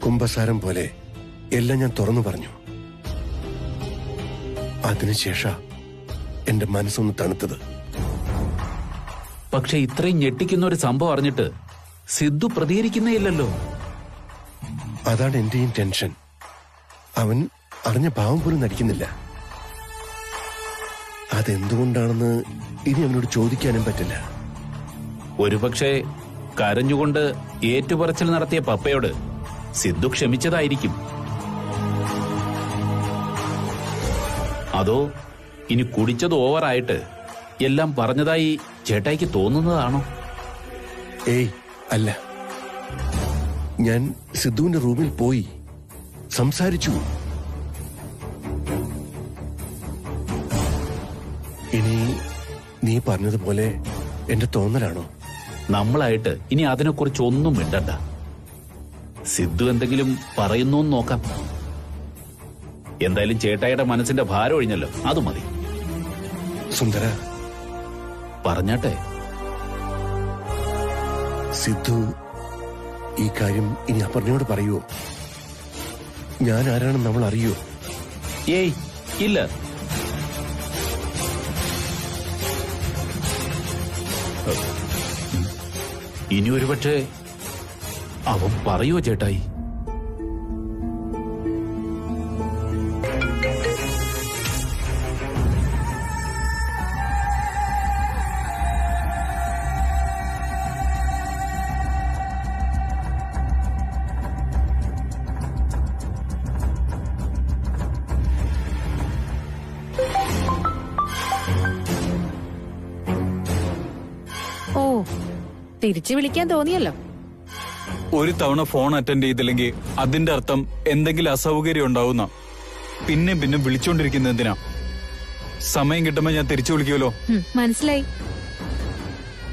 കുംഭസാരം പോലെ എല്ലാം ഞാൻ തുറന്നു പറഞ്ഞു. അതിനുശേഷം എന്റെ മനസ്സൊന്ന് തണുത്തത്. പക്ഷെ ഇത്രയും ഞെട്ടിക്കുന്ന ഒരു സംഭവം അറിഞ്ഞിട്ട് സിദ്ധു പ്രതികരിക്കുന്നേ ഇല്ലല്ലോ. അതാണ് എന്റെയും ടെൻഷൻ. അവൻ അറിഞ്ഞ ഭാവം പോലും നടിക്കുന്നില്ല. അതെന്തുകൊണ്ടാണെന്ന് ഇനി അവനോട് ചോദിക്കാനും പറ്റില്ല. ഒരുപക്ഷെ കരഞ്ഞുകൊണ്ട് ഏറ്റുപറച്ചിൽ നടത്തിയ പപ്പയോട് സിദ്ധു ക്ഷമിച്ചതായിരിക്കും. അതോ ഇനി കുടിച്ചത് ഓവറായിട്ട് എല്ലാം പറഞ്ഞതായി ചേട്ടായിക്ക് തോന്നുന്നതാണോ? ഏയ് അല്ല. ഞാൻ സിദ്ധുവിന്റെ റൂമിൽ പോയി സംസാരിച്ചു. ഇനി നീ പറഞ്ഞതുപോലെ എന്റെ തോന്നലാണോ? നമ്മളായിട്ട് ഇനി അതിനെക്കുറിച്ച് ഒന്നും മിണ്ടണ്ട. സിദ്ധു എന്തെങ്കിലും പറയുന്നോന്ന് നോക്കാം. എന്തായാലും ചേട്ടായിയുടെ മനസ്സിന്റെ ഭാരം ഒഴിഞ്ഞല്ലോ, അത് മതി. സുന്ദര, പറഞ്ഞാട്ടെ. സിദ്ധു ഈ കാര്യം ഇനി അപർണയോട് പറയുവോ? ഞാൻ ആരാണെന്ന് നമ്മൾ അറിയോ? ഏയ് ഇല്ല. ഇനി ഒരുപക്ഷെ അവൻ പറയുവോ ചേട്ടായി? ഓ, തിരിച്ചു വിളിക്കാൻ തോന്നിയല്ലോ. ഒരു തവണ ഫോൺ അറ്റൻഡ് ചെയ്തില്ലെങ്കിൽ അതിന്റെ അർത്ഥം എന്തെങ്കിലും അസൗകര്യം ഉണ്ടാവുന്ന. പിന്നെ പിന്നെ വിളിച്ചോണ്ടിരിക്കുന്ന എന്തിനാ? സമയം കിട്ടുമ്പോ ഞാൻ തിരിച്ചു വിളിക്കുമല്ലോ. മനസ്സിലായി.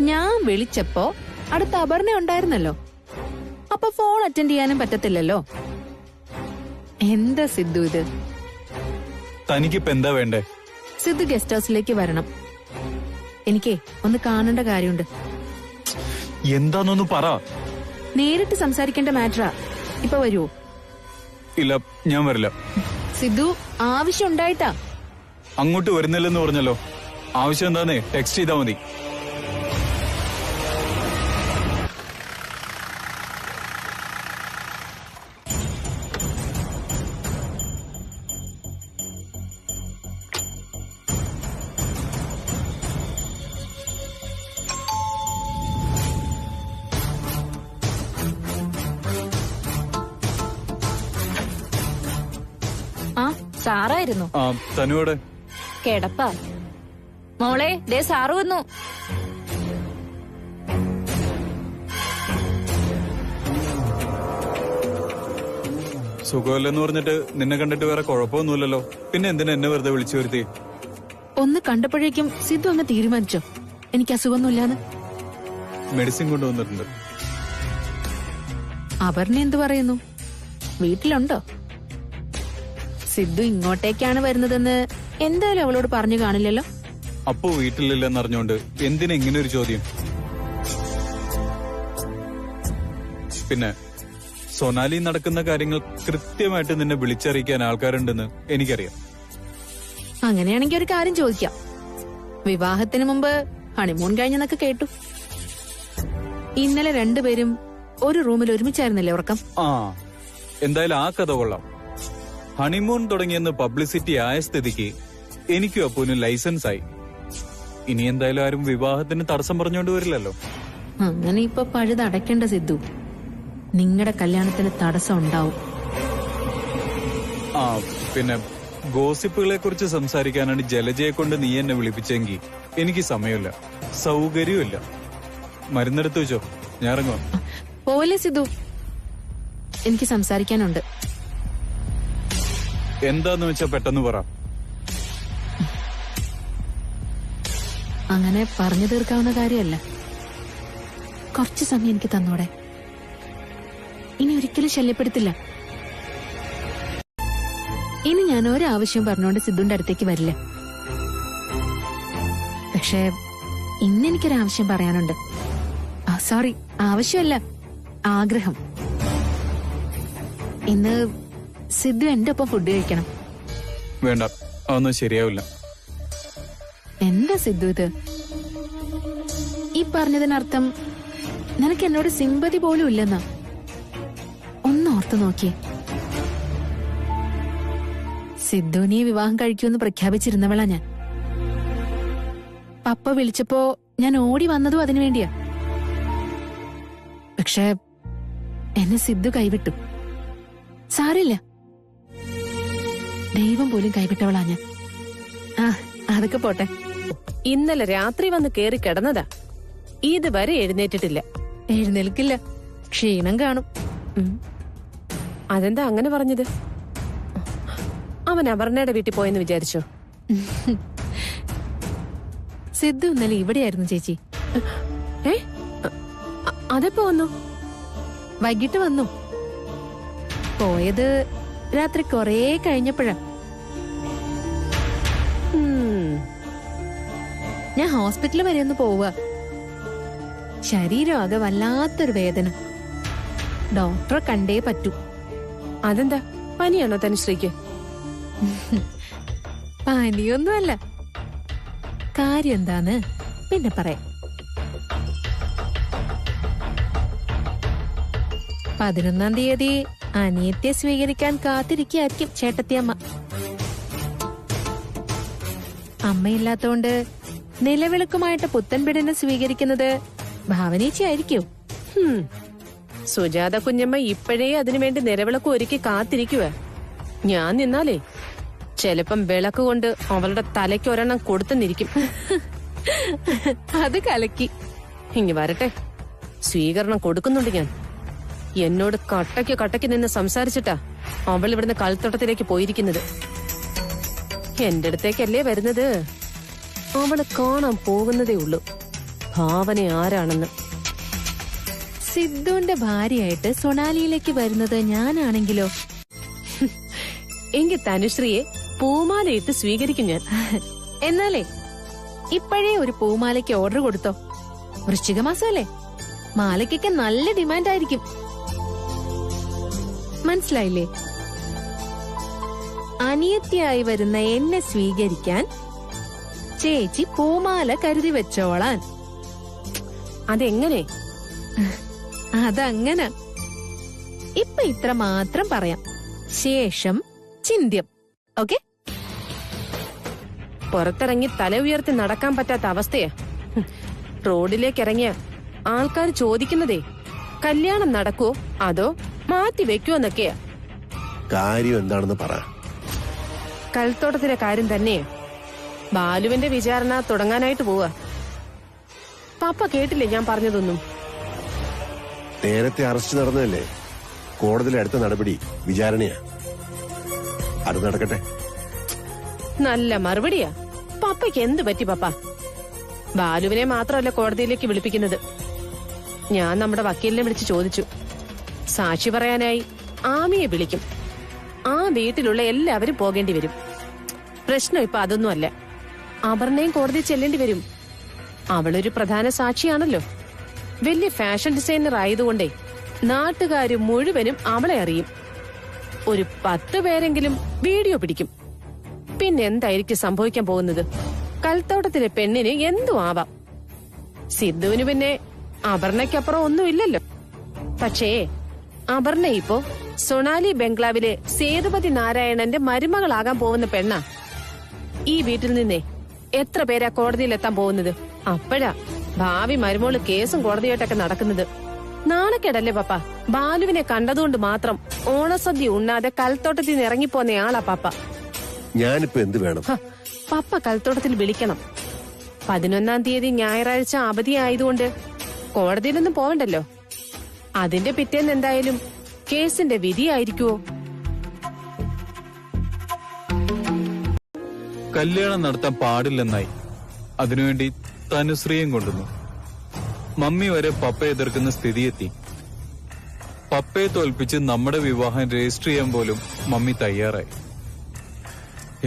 ഞാൻ വിളിച്ചപ്പോ അടുത്ത അപർണ ഉണ്ടായിരുന്നല്ലോ. അപ്പൊ ഫോൺ അറ്റൻഡ് ചെയ്യാനും പറ്റത്തില്ലല്ലോ. എന്താ സിദ്ധു ഇത്? തനിക്കിപ്പോ എന്താ വേണ്ടേ? സിദ്ധു ഗസ്റ്റ് ഹൗസിലേക്ക് വരണം. എനിക്കേ ഒന്ന് കാണേണ്ട കാര്യമുണ്ട്. എന്താന്നൊന്ന് പറ. നേരിട്ട് സംസാരിക്കേണ്ട മാറ്ററാ. ഇപ്പൊ വരുവോ? ഇല്ല, ഞാൻ വരില്ല. സിദ്ധു, ആവശ്യം ഉണ്ടായിട്ടാ. അങ്ങോട്ട് വരുന്നില്ലെന്ന് പറഞ്ഞല്ലോ. ആവശ്യം എന്താന്നേ ടെക്സ്റ്റ് ചെയ്താ മതി. സാറായിരുന്നു. ആ, തനുവോടെ കേടപ്പാ. മോളെ, ദേ സാറ് വന്നു. സുഖമല്ലെന്ന് പറഞ്ഞിട്ട് നിന്നെ കണ്ടിട്ട് വേറെ കുഴപ്പമൊന്നുമില്ലല്ലോ. പിന്നെ എന്തിനാ എന്നെ വെറുതെ വിളിച്ചു വരുത്തി? ഒന്ന് കണ്ടപ്പോഴേക്കും സിദ്ധു അങ്ങ് തീരുമാനിച്ചോ എനിക്ക് അസുഖമൊന്നുമില്ലാന്ന്? മെഡിസിൻ കൊണ്ടുവന്നിട്ടുണ്ട്. അപർണ എന്തു പറയുന്നു? വീട്ടിലുണ്ടോ? സിദ്ധു ഇങ്ങോട്ടേക്കാണ് വരുന്നതെന്ന് എന്തായാലും അവളോട് പറഞ്ഞു കാണില്ലല്ലോ. അപ്പോ വീട്ടിലില്ലെന്നറിഞ്ഞോണ്ട് എന്തിനാ ഇങ്ങനെ ഒരു ചോദ്യം? പിന്നെ സൊനാലി നടക്കുന്ന കാര്യങ്ങൾ കൃത്യമായിട്ട് നിന്നെ വിളിച്ചറിയിക്കാൻ ആൾക്കാരുണ്ടെന്ന് എനിക്കറിയാം. അങ്ങനെയാണെങ്കിൽ ഒരു കാര്യം ചോദിക്കാം. വിവാഹത്തിന് മുമ്പ് ഹണിമൂൺ കഴിഞ്ഞെന്നൊക്കെ കേട്ടു. ഇന്നലെ രണ്ടുപേരും ഒരു റൂമിൽ ഒരുമിച്ചായിരുന്നില്ലേ ഉറക്കം? ആ, എന്തായാലും ആ കഥ കൊള്ളാം. ഹണിമൂൺ തുടങ്ങിയെന്ന് പബ്ലിസിറ്റി ആയ സ്ഥിതിക്ക് എനിക്കും അപ്പൂനും ലൈസൻസ് ആയി. ഇനി എന്തായാലും ആരും വിവാഹത്തിന് തടസ്സം പറഞ്ഞോണ്ട് വരില്ലല്ലോ. അങ്ങനെ ഇപ്പൊ പഴുതടയ്ക്കേണ്ട സിദ്ധു. നിങ്ങളുടെ കല്യാണത്തിന് തടസ്സം ഉണ്ടാവും. ആ, പിന്നെ ഗോസിപ്പുകളെ കുറിച്ച് സംസാരിക്കാനാണ് ജലജയെ കൊണ്ട് നീ എന്നെ വിളിപ്പിച്ചെങ്കിൽ എനിക്ക് സമയമില്ല, സൗകര്യമില്ല. മരുന്നെടുത്ത് വെച്ചോ, ഞാൻ ഇറങ്ങുവാ. പോലെ സിദ്ധു, എനിക്ക് സംസാരിക്കാനുണ്ട്. എന്താന്ന് വെച്ചാ പെട്ടെന്ന് പറ. അങ്ങനെ പറഞ്ഞു തീർക്കാവുന്ന കാര്യമല്ല. കുറച്ചു സമയം എനിക്ക് തന്നോടെ. ഇനി ഒരിക്കലും ശല്യപ്പെടുത്തില്ല. ഇനി ഞാൻ ഒരാവശ്യം പറഞ്ഞുകൊണ്ട് സിദ്ധുവിന്റെ അടുത്തേക്ക് വരില്ല. പക്ഷേ ഇന്നെനിക്കൊരാവശ്യം പറയാനുണ്ട്. സോറി, ആവശ്യമല്ല, ആഗ്രഹം. ഇന്ന് സിദ്ധു എന്റെ ഒപ്പം ഫുഡ് കഴിക്കണം. വേണ്ട, അതൊന്നും ശരിയാവില്ല. എന്താ സിദ്ധു ഇത്? ഈ പറഞ്ഞതിനർത്ഥം നിനക്ക് എന്നോട് സിമ്പതി പോലും ഇല്ലെന്നാ? ഒന്നോർത്തു നോക്കിയേ. സിദ്ധുവിനെ വിവാഹം കഴിക്കുമെന്ന് പ്രഖ്യാപിച്ചിരുന്നവളാ ഞാൻ. പപ്പ വിളിച്ചപ്പോ ഞാൻ ഓടി വന്നതും അതിനു വേണ്ടിയാ. പക്ഷെ എന്നെ സിദ്ധു കൈവിട്ടു. സാരില്ല, ദൈവം പോലും കൈവിട്ടവളാ ഞാൻ. ആ, അതൊക്കെ പോട്ടെ. ഇന്നലെ രാത്രി വന്ന് കേറി കിടന്നതാ, ഇതുവരെ എഴുന്നേറ്റിട്ടില്ല. എഴുന്നേൽക്കില്ല, ക്ഷീണം കാണും. അതെന്താ അങ്ങനെ പറഞ്ഞത്? അവൻ അപർണയുടെ വീട്ടിൽ പോയെന്ന് വിചാരിച്ചോ? സിദ്ധു ഇന്നലെ ഇവിടെയായിരുന്നു ചേച്ചി. ഏ, അതെപ്പോ വന്നു? വൈകിട്ട് വന്നു. പോയത് രാത്രി കൊറേ കഴിഞ്ഞപ്പോഴാ. ഞാൻ ഹോസ്പിറ്റലിൽ വരെ ഒന്ന് പോവുക. ശരീരം ആകെ വല്ലാത്തൊരു വേദന. ഡോക്ടറെ കണ്ടേ പറ്റൂ. അതെന്താ, പനിയാണോ തനുശ്രീക്ക്? പനിയൊന്നുമല്ല. കാര്യം എന്താന്ന് പിന്നെ പറയാം. 11-ാം തീയതി അനിയത്തെ സ്വീകരിക്കാൻ കാത്തിരിക്കായിരിക്കും ചേട്ടത്തിയമ്മ. അമ്മയില്ലാത്തോണ്ട് നിലവിളക്കുമായിട്ട് പുത്തൻപിടിനെ സ്വീകരിക്കുന്നത് ഭാവനേച്ചിയായിരിക്കും. സുജാത കുഞ്ഞമ്മ ഇപ്പോഴേ അതിനുവേണ്ടി നിലവിളക്ക് ഒരുക്കി കാത്തിരിക്കുക. ഞാൻ നിന്നാലേ ചിലപ്പം വിളക്ക് കൊണ്ട് അവളുടെ തലയ്ക്ക് ഒരെണ്ണം കൊടുത്തെന്നിരിക്കും. അത് കലക്കി. ഇനി വരട്ടെ, സ്വീകരണം കൊടുക്കുന്നുണ്ട് ഞാൻ. എന്നോട് കട്ടയ്ക്ക് നിന്ന് സംസാരിച്ചിട്ടാ അവൾ ഇവിടുന്ന് കളിത്തോട്ടത്തിലേക്ക് പോയിരിക്കുന്നത്. എന്റെ അടുത്തേക്കല്ലേ വരുന്നത്. അവള് കാണാൻ പോകുന്നതേ ഉള്ളൂ ഭാവന ആരാണെന്ന്. സിദ്ധുവിന്റെ ഭാര്യയായിട്ട് സൊണാലിയിലേക്ക് വരുന്നത് ഞാനാണെങ്കിലോ? എങ്കിൽ തനുശ്രീയെ പൂമാലയിട്ട് സ്വീകരിക്കും ഞാൻ. എന്നാലേ ഇപ്പോഴേ ഒരു പൂമാലയ്ക്ക് ഓർഡർ കൊടുത്തോ. വൃശ്ചിക മാസമല്ലേ, മാലയ്ക്കൊക്കെ നല്ല ഡിമാൻഡായിരിക്കും. മനസ്സിലായില്ലേ? അനിയത്തിയായി വരുന്ന എന്നെ സ്വീകരിക്കാൻ ചേച്ചി പൂമാല കരുതി വെച്ചോളാൻ. അതെങ്ങനെ? അതങ്ങനെ. ഇപ്പൊ ഇത്ര മാത്രം പറയാം, ശേഷം ചിന്ത്യം. ഓക്കെ? പുറത്തിറങ്ങി തല ഉയർത്തി നടക്കാൻ പറ്റാത്ത അവസ്ഥയാ. റോഡിലേക്ക് ഇറങ്ങിയ ആൾക്കാർ ചോദിക്കുന്നതേ കല്യാണം നടക്കുവോ അതോ മാറ്റി വെക്കുവോന്നൊക്കെയാ. കാര്യം എന്താണെന്ന് പറ. കൽത്തോട്ടത്തിലെ കാര്യം തന്നെയാ. ബാലുവിന്റെ വിചാരണ തുടങ്ങാനായിട്ട് പോവാ. പപ്പ കേട്ടില്ലേ ഞാൻ പറഞ്ഞതൊന്നും? നേരത്തെ അറസ്റ്റ് നടന്നതല്ലേ? കോടതിയിലെ അടുത്ത നടപടി വിചാരണയാ. അത് നടക്കട്ടെ. നല്ല മറുപടിയാ. പപ്പയ്ക്ക് എന്ത് പറ്റി പപ്പ? ബാലുവിനെ മാത്രമല്ല കോടതിയിലേക്ക് വിളിപ്പിക്കുന്നത്. ഞാൻ നമ്മുടെ വക്കീലിനെ വിളിച്ച് ചോദിച്ചു. സാക്ഷി പറയാനായി ആമിയെ വിളിക്കും. ആ വീട്ടിലുള്ള എല്ലാവരും പോകേണ്ടി വരും. പ്രശ്നം ഇപ്പൊ അതൊന്നും അല്ല. അപർണയും കോടതി ചെല്ലേണ്ടി വരും. അവളൊരു പ്രധാന സാക്ഷിയാണല്ലോ. വലിയ ഫാഷൻ ഡിസൈനർ ആയതുകൊണ്ടേ നാട്ടുകാര് മുഴുവനും അവളെ അറിയും. ഒരു 10 പേരെങ്കിലും വീഡിയോ പിടിക്കും. പിന്നെന്തായിരിക്കും സംഭവിക്കാൻ പോകുന്നത്? കൽത്തോട്ടത്തിലെ പെണ്ണിന് എന്തും ആവാം. സിദ്ധുവിന് പിന്നെ അപർണയ്ക്കപ്പുറം ഒന്നുമില്ലല്ലോ. പക്ഷേ അപർണ ഇപ്പോ സൊണാലി ബംഗ്ലാവിലെ സേതുപതി നാരായണന്റെ മരുമകളാകാൻ പോകുന്ന പെണ്ണ. ഈ വീട്ടിൽ നിന്നേ എത്ര പേരാ കോടതിയിലെത്താൻ പോകുന്നത്? അപ്പോഴാ ഭാവി മരുമോള് കേസും കോടതിയായിട്ടൊക്കെ നടക്കുന്നത്. നാണക്കേടല്ലേ പപ്പ? ബാലുവിനെ കണ്ടതുകൊണ്ട് മാത്രം ഓണസദ്യ ഉണ്ണാതെ കൽത്തോട്ടത്തിൽ നിന്ന് ഇറങ്ങിപ്പോന്നയാളാ പപ്പ. ഞാനിപ്പോ എന്ത് വേണം? പപ്പ കൽത്തോട്ടത്തിൽ വിളിക്കണം. 11-ാം തീയതി ഞായറാഴ്ച അവധിയായതുകൊണ്ട് കോടതിയിലൊന്നും പോവണ്ടല്ലോ. അതിന്റെ പിറ്റേന്ന് എന്തായാലും കേസിന്റെ വിധിയായിരിക്കുവോ? കല്യാണം നടത്താൻ പാടില്ലെന്നായി. അതിനുവേണ്ടി തനുശ്രീയും കൊണ്ടുവന്നു. മമ്മി വരെ പപ്പയെ എതിർക്കുന്ന സ്ഥിതിയെത്തി. പപ്പയെ തോൽപ്പിച്ച് നമ്മുടെ വിവാഹം രജിസ്റ്റർ ചെയ്യാൻ പോലും മമ്മി തയ്യാറായി.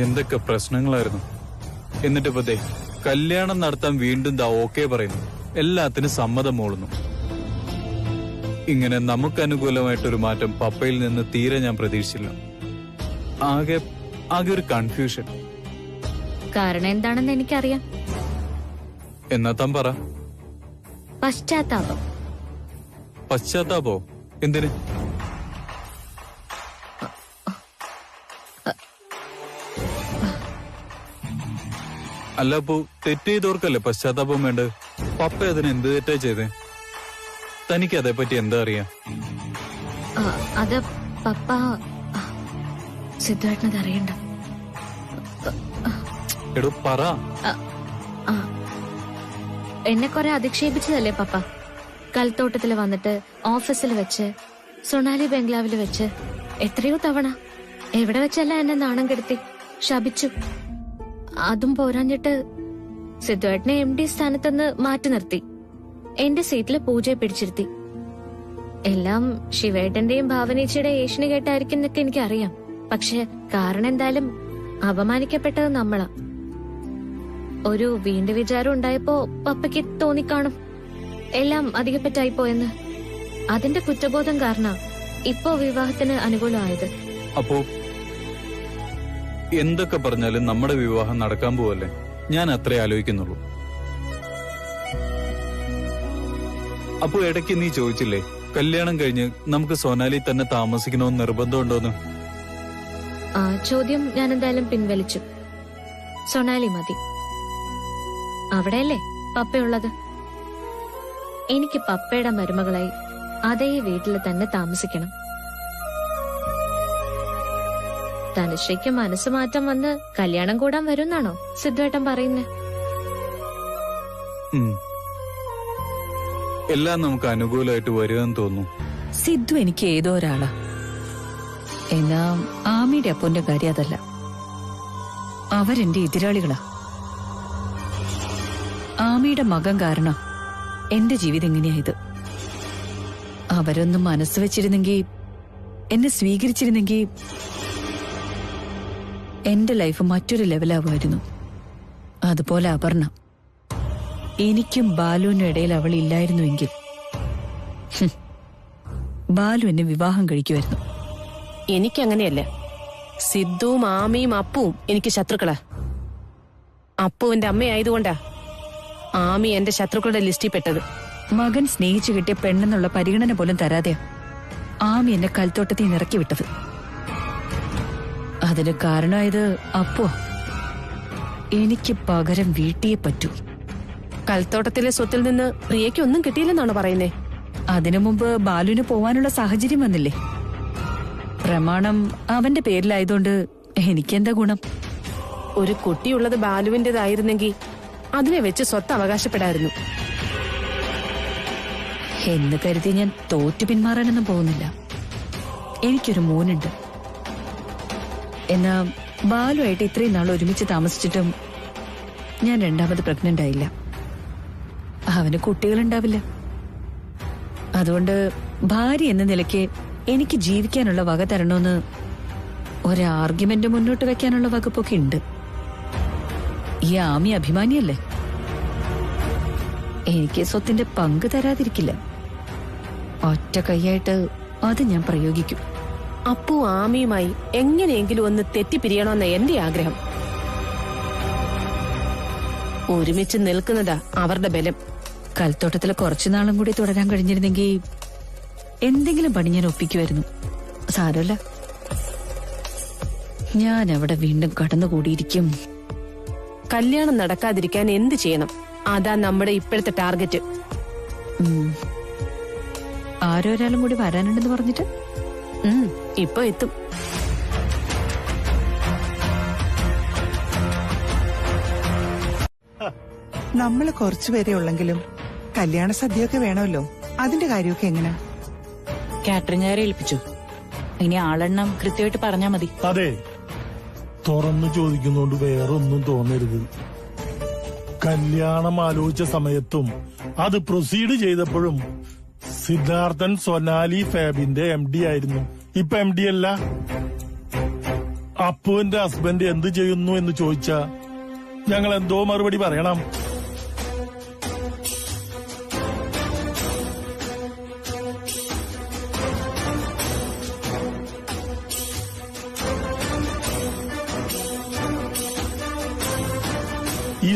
എന്തൊക്കെ പ്രശ്നങ്ങളായിരുന്നു. എന്നിട്ട് ഇപ്പത്തേ കല്യാണം നടത്താൻ വീണ്ടും ഓക്കെ പറയുന്നു. എല്ലാത്തിനും സമ്മതം മൂളുന്നു. ഇങ്ങനെ നമുക്ക് അനുകൂലമായിട്ടൊരു മാറ്റം പപ്പയിൽ നിന്ന് തീരെ ഞാൻ പ്രതീക്ഷിച്ചില്ല. ആകെ ഒരു കൺഫ്യൂഷൻ. കാരണം എന്താണെന്ന് എനിക്കറിയാം. എന്നാ താൻ പറ. പശ്ചാത്താപം. പശ്ചാത്താപോ? എന്തിന്? അല്ല, അപ്പോ തെറ്റ് ചെയ്തോർക്കല്ലേ പശ്ചാത്താപം വേണ്ടത്? പപ്പ അതിന് എന്ത് തെറ്റാ ചെയ്തേ? തനിക്ക് അതേപ്പറ്റി എന്താ അറിയാം? അത് പപ്പ സിദ്ധുവേട്ടനത് അറിയണ്ട. എടോ പറ. എന്നെ കുറെ അധിക്ഷേപിച്ചതല്ലേ പപ്പ? കൽത്തോട്ടത്തിൽ വന്നിട്ട്, ഓഫീസിൽ വെച്ച്, സൊണാലി ബംഗ്ലാവിൽ വെച്ച്, എത്രയോ തവണ എവിടെ വെച്ചല്ല എന്നെ നാണം കെടുത്തി, ശപിച്ചു. അതും പോരാഞ്ഞിട്ട് സിദ്ധുവേട്ടനെ MD സ്ഥാനത്തുനിന്ന് മാറ്റി നിർത്തി. എന്റെ സീറ്റില് പൂജയെ പിടിച്ചിരുത്തി. എല്ലാം ശിവേട്ടന്റെയും ഭാവനേച്ചിയുടെ ഏഷ്യന് കേട്ടായിരിക്കും എന്നൊക്കെ എനിക്കറിയാം. പക്ഷെ കാരണം എന്തായാലും അപമാനിക്കപ്പെട്ടത് നമ്മളാ. ഒരു വീണ്ടും വിചാരം ഉണ്ടായപ്പോ പപ്പയ്ക്ക് തോന്നിക്കാണും എല്ലാം അധികപ്പറ്റായി പോയെന്ന്. അതിന്റെ കുറ്റബോധം കാരണം ഇപ്പോ വിവാഹത്തിന് അനുകൂലമായത്. അപ്പോ എന്തൊക്കെ പറഞ്ഞാലും നമ്മുടെ വിവാഹം നടക്കാൻ പോവല്ലേ? ഞാൻ അത്രേ ആലോചിക്കുന്നുള്ളൂ. അപ്പോ ഇടയ്ക്ക് നീ ചോദിച്ചില്ലേ, കല്യാണം കഴിഞ്ഞ് നമുക്ക് സൊനാലി തന്നെ താമസിക്കണമെന്ന് നിർബന്ധമുണ്ടോന്ന്? ആ ചോദ്യം ഞാൻ എന്തായാലും പിൻവലിച്ചു. സൊണാലി മതി. അവിടെയല്ലേ പപ്പയുള്ളത്. എനിക്ക് പപ്പയുടെ മരുമകളായി അതേ വീട്ടിൽ തന്നെ താമസിക്കണം. തനുശ്രീക്ക് മനസ്സ് മാറ്റം വന്ന് കല്യാണം കൂടാൻ വരുന്നാണോ സിദ്ധുവേട്ടൻ പറയുന്നേ? എല്ലാം നമുക്ക് അനുകൂലമായിട്ട് വരുമെന്ന് തോന്നുന്നു. സിദ്ധു എനിക്ക് ഏതോ ഒരാളാ. എന്നാ ആമിയുടെ അപ്പന്റെ കാര്യം അതല്ല. അവരെന്റെ എതിരാളികളാ. ആമിയുടെ മകൻ കാരണം എന്റെ ജീവിതം എങ്ങനെയായത്. അവരൊന്നും മനസ്സ് വെച്ചിരുന്നെങ്കിൽ, എന്നെ സ്വീകരിച്ചിരുന്നെങ്കിൽ എന്റെ ലൈഫ് മറ്റൊരു ലെവലാവുമായിരുന്നു. അതുപോലെ അപർണ. എനിക്കും ബാലുവിനും ഇടയിൽ അവൾ ഇല്ലായിരുന്നുവെങ്കിൽ ബാലു എന്നെ വിവാഹം കഴിക്കുമായിരുന്നു. എനിക്കങ്ങനെയല്ല. സിദ്ധുവും ആമിയും അപ്പുവും എനിക്ക് ശത്രുക്കളാ. അപ്പുവിന്റെ അമ്മയായതുകൊണ്ടാ ആമി എന്റെ ശത്രുക്കളുടെ ലിസ്റ്റിൽ പെട്ടത്. മകൻ സ്നേഹിച്ചു കിട്ടിയ പെണ്ണെന്നുള്ള പരിഗണന പോലും തരാതെയാ ആമി എന്നെ കൽത്തോട്ടത്തിൽ നിന്ന് ഇറക്കി വിട്ടത്. അതിന് കാരണമായത് അപ്പോ. എനിക്ക് പകരം വീട്ടിയെ പറ്റൂ. കൽത്തോട്ടത്തിലെ സ്വത്തിൽ നിന്ന് പ്രിയയ്ക്ക് ഒന്നും കിട്ടിയില്ലെന്നാണ് പറയുന്നേ. അതിനു മുമ്പ് ബാലുവിന് പോവാനുള്ള സാഹചര്യം വന്നില്ലേ? പ്രമാണം അവന്റെ പേരിലായതുകൊണ്ട് എനിക്കെന്താ ഗുണം? ഒരു കുട്ടിയുള്ളത് ബാലുവിന്റേതായിരുന്നെങ്കിൽ അതിനെ വെച്ച് സ്വത്ത് അവകാശപ്പെടായിരുന്നു. എന്ന് കരുതി ഞാൻ തോറ്റു പിന്മാറാനൊന്നും പോകുന്നില്ല. എനിക്കൊരു മോനുണ്ട്. എന്നാ ബാലുവായിട്ട് ഇത്രയും നാൾ ഒരുമിച്ച് താമസിച്ചിട്ടും ഞാൻ രണ്ടാമത് പ്രഗ്നന്റ് ആയില്ല. അവന് കുട്ടികളുണ്ടാവില്ല. അതുകൊണ്ട് ഭാര്യ എന്ന നിലയ്ക്ക് എനിക്ക് ജീവിക്കാനുള്ള വക തരണമെന്ന് ഒരാർഗ്യുമെന്റ് മുന്നോട്ട് വെക്കാനുള്ള വകുപ്പൊക്കെ ഉണ്ട്. ഈ ആമി അഭിമാനിയല്ലേ? എനിക്ക് സ്വത്തിന്റെ പങ്ക് തരാതിരിക്കില്ല. ഒറ്റ കൈയായിട്ട് അത് ഞാൻ പ്രയോഗിക്കും. അപ്പു ആമിയുമായി എങ്ങനെയെങ്കിലും ഒന്ന് തെറ്റിപ്പിരിയണമെന്ന എന്റെ ആഗ്രഹം. ഒരുമിച്ച് നിൽക്കുന്നതാ അവരുടെ ബലം. കൽത്തോട്ടത്തിൽ കുറച്ചുനാളും കൂടി തുടരാൻ കഴിഞ്ഞിരുന്നെങ്കിൽ എന്തെങ്കിലും പണി ഞാൻ ഒപ്പിക്കുമായിരുന്നു. സാരമില്ല, ഞാൻ അവിടെ വീണ്ടും കടന്നുകൂടിയിരിക്കും. കല്യാണം നടക്കാതിരിക്കാൻ എന്ത് ചെയ്യണം? അതാ നമ്മുടെ ഇപ്പോഴത്തെ ടാർഗറ്റ്. ആരൊരാളും കൂടി വരാനുണ്ടെന്ന് പറഞ്ഞിട്ട് ഇപ്പൊ എത്തും. നമ്മള് കുറച്ചുപേരെ ഉള്ളെങ്കിലും കല്യാണ സദ്യയൊക്കെ വേണമല്ലോ. അതിന്റെ കാര്യമൊക്കെ എങ്ങനെ? കാറ്ററിംഗുകാരെ ഏൽപ്പിച്ചു. ഇനി ആളെണ്ണം കൃത്യമായിട്ട് പറഞ്ഞാ മതി. അതെ, തുറന്നു ചോദിക്കുന്നോണ്ട് വേറെ ഒന്നും തോന്നരുത്. കല്യാണം ആലോചിച്ച സമയത്തും അത് പ്രൊസീഡ് ചെയ്തപ്പോഴും സിദ്ധാർത്ഥൻ സൊനാലി ഫാബിന്റെ MD ആയിരുന്നു. ഇപ്പൊ MD അല്ല. അപ്പുവിന്റെ ഹസ്ബൻഡ് എന്ത് ചെയ്യുന്നു എന്ന് ചോദിച്ചാ ഞങ്ങൾ എന്തോ മറുപടി പറയണം.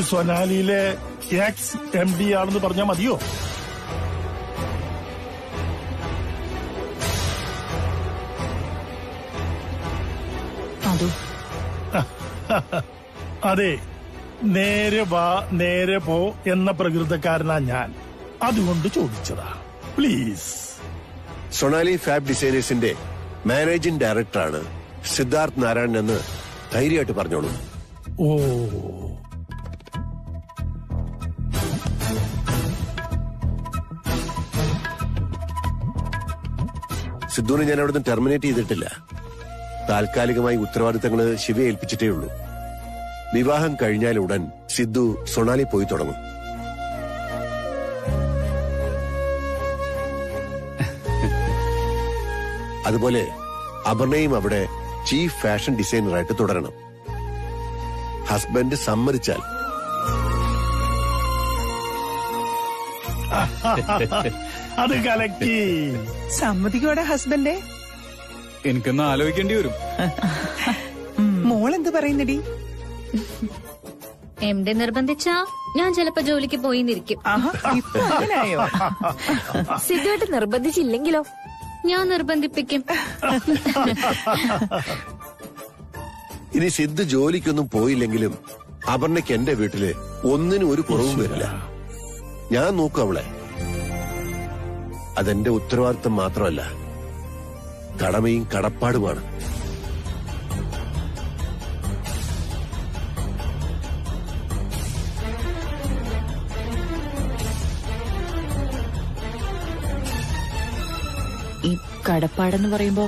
സൊനാലിയിലെ എക്സ് MD ആണെന്ന് പറഞ്ഞാൽ മതിയോ? അതു അതെ, നേരെ വാ നേരെ പോ എന്ന പ്രകൃതക്കാരനാ ഞാൻ. അതുകൊണ്ട് ചോദിച്ചതാ. പ്ലീസ്. സൊണാലി ഫാബ് ഡിസൈനേഴ്സിന്റെ മാനേജിംഗ് ഡയറക്ടറാണ് സിദ്ധാർത്ഥ് നാരായണൻ എന്ന് ധൈര്യമായിട്ട് പറഞ്ഞോളൂ. ഓ, സിദ്ധുവിനെ ഞാൻ അവിടുന്ന് ടെർമിനേറ്റ് ചെയ്തിട്ടില്ല. താൽക്കാലികമായി ഉത്തരവാദിത്തങ്ങള് ശിവയെ ഏൽപ്പിച്ചിട്ടേ ഉള്ളൂ. വിവാഹം കഴിഞ്ഞാൽ ഉടൻ സിദ്ധു സൊണാലി പോയി തുടങ്ങും. അതുപോലെ അപർണയും അവിടെ ചീഫ് ഫാഷൻ ഡിസൈനറായിട്ട് തുടരണം. ഹസ്ബൻഡ് സമ്മതിച്ചാൽ. അത് കലക്കി. സമ്മതിക്കോടെ ഹസ്ബൻഡേ? എനിക്കൊന്ന് ആലോചിക്കേണ്ടി വരും. മോൾ എന്ത് പറയുന്നടി? MD നിർബന്ധിച്ചാ ഞാൻ ചിലപ്പോ ജോലിക്ക് പോയിന്നിരിക്കും. അങ്ങനായോ? സിദ്ധുവായിട്ട് നിർബന്ധിച്ചില്ലെങ്കിലോ? ഞാൻ നിർബന്ധിപ്പിക്കും. ഇനി സിദ്ധു ജോലിക്കൊന്നും പോയില്ലെങ്കിലും അപർണയ്ക്ക് എന്റെ വീട്ടില് ഒന്നിനും ഒരു കുറവും വരില്ല. ഞാൻ നോക്കും അവളെ. അതെന്റെ ഉത്തരവാദിത്തം മാത്രമല്ല, കടമയും കടപ്പാടുമാണ്. ഈ കടപ്പാടെന്ന് പറയുമ്പോ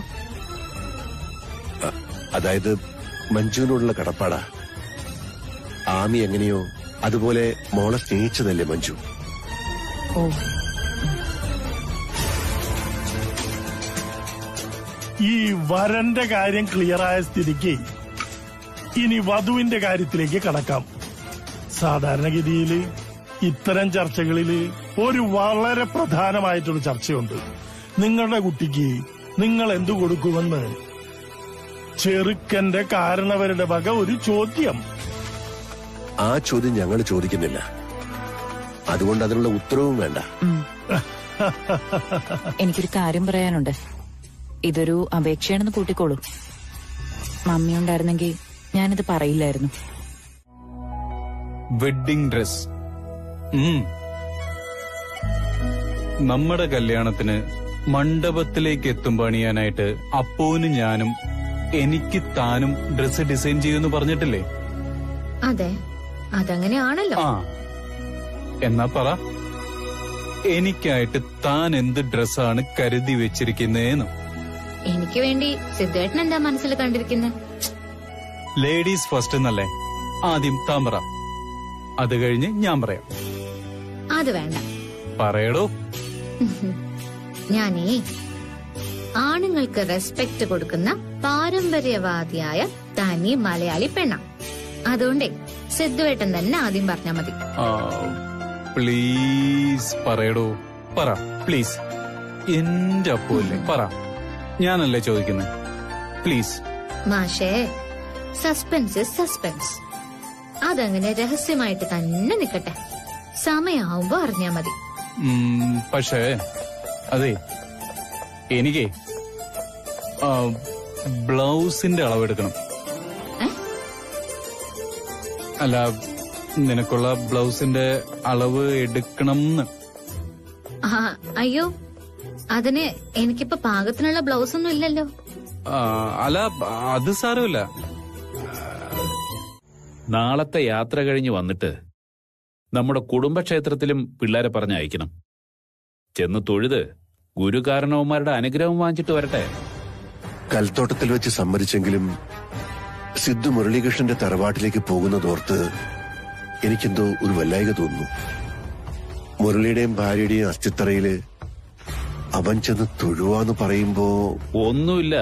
അതായത് മഞ്ജുവിനോടുള്ള കടപ്പാടാ. ആമി എങ്ങനെയോ അതുപോലെ മോളെ സ്നേഹിച്ചതല്ലേ മഞ്ജു. ഓ, ഈ വരന്റെ കാര്യം ക്ലിയറായ സ്ഥിതിക്ക് ഇനി വധുവിന്റെ കാര്യത്തിലേക്ക് കടക്കാം. സാധാരണഗതിയിൽ ഇത്തരം ചർച്ചകളിൽ ഒരു വളരെ പ്രധാനമായിട്ടൊരു ചർച്ചയുണ്ട്. നിങ്ങളുടെ കുട്ടിക്ക് നിങ്ങൾ എന്തു കൊടുക്കുമെന്ന് ചെറുക്കന്റെ കാരണവരുടെ വക ഒരു ചോദ്യം. ആ ചോദ്യം ഞങ്ങൾ ചോദിക്കുന്നില്ല. അതുകൊണ്ട് അതിനുള്ള ഉത്തരവും വേണ്ട. എനിക്കൊരു കാര്യം പറയാനുണ്ട്. ഇതൊരു അപേക്ഷയാണെന്ന് കൂട്ടിക്കോളൂ. മമ്മി ഉണ്ടായിരുന്നെങ്കിൽ ഞാനിത് പറയില്ലായിരുന്നു. Wedding dress. നമ്മുടെ കല്യാണത്തിന് മണ്ഡപത്തിലേക്ക് എത്തും പണിയാനായിട്ട് അപ്പുവിന് ഞാനും എനിക്ക് താനും ഡ്രസ് ഡിസൈൻ ചെയ്യുമെന്ന് പറഞ്ഞിട്ടില്ലേ? അതെ, അതങ്ങനെയാണല്ലോ. ആ, എന്നാ പറ, എനിക്കായിട്ട് താൻ എന്ത് ഡ്രസ്സാണ് കരുതി വെച്ചിരിക്കുന്നേന്ന്? എനിക്ക് വേണ്ടി സിദ്ധേട്ടൻ എന്താ മനസ്സിൽ കണ്ടിരിക്കുന്നത്? ലേഡീസ് ഫസ്റ്റ് എന്നല്ലേ? ആദ്യം താൻ പറ, അത് കഴിഞ്ഞ് ഞാൻ പറയാം. അത് വേണ്ട. പറയടോ. ഞാനേ ആണുങ്ങൾക്ക് റെസ്പെക്ട് കൊടുക്കുന്ന പാരമ്പര്യവാദിയായ തനി മലയാളി പെണ്ണ. അതുകൊണ്ടേ സിദ്ധുവേട്ടൻ തന്നെ ആദ്യം പറഞ്ഞാ മതി. പ്ലീസ് പറയടോ, പറ പ്ലീസ്. എന്റെ അപ്പുവല്ലേ, പറ. ഞാനല്ലേ ചോദിക്കുന്നത്, പ്ലീസ്. മാഷേ, സസ്പെൻസ് സസ്പെൻസ്. അതങ്ങനെ രഹസ്യമായിട്ട് തന്നെ നിക്കട്ടെ. സമയാവുമ്പോ അറിഞ്ഞാ മതി. പക്ഷേ അതെ, എനിക്ക് ബ്ലൗസിന്റെ അളവെടുക്കണം. അല്ല, നിനക്കുള്ള ബ്ലൗസിന്റെ അളവ് എടുക്കണം. അയ്യോ, അതിന് എനിക്കിപ്പോ പാകത്തിനുള്ള ബ്ലൗസ് ഒന്നും ഇല്ലല്ലോ. അല്ല, അത് സാരമില്ല. നാളത്തെ യാത്ര കഴിഞ്ഞ് വന്നിട്ട് നമ്മുടെ കുടുംബക്ഷേത്രത്തിലും പിള്ളേരെ പറഞ്ഞയക്കണം. ചെന്ന് തൊഴുത് ഗുരുകാരണവന്മാരുടെ അനുഗ്രഹം വാങ്ങിച്ചിട്ട് വരട്ടെ. കൽത്തോട്ടത്തിൽ വെച്ച് സമ്മതിച്ചെങ്കിലും സിദ്ധു മുരളീകൃഷ്ണന്റെ തറവാട്ടിലേക്ക് പോകുന്നതോർത്ത് എനിക്കെന്തോ ഒരു വല്ലായിക തോന്നുന്നു. മുരളിയുടെയും ഭാര്യയുടെയും അസ്ഥിത്തറയില് അവൻ ചെന്ന് തൊഴുവാന്ന് പറയുമ്പോ ഒന്നുമില്ല.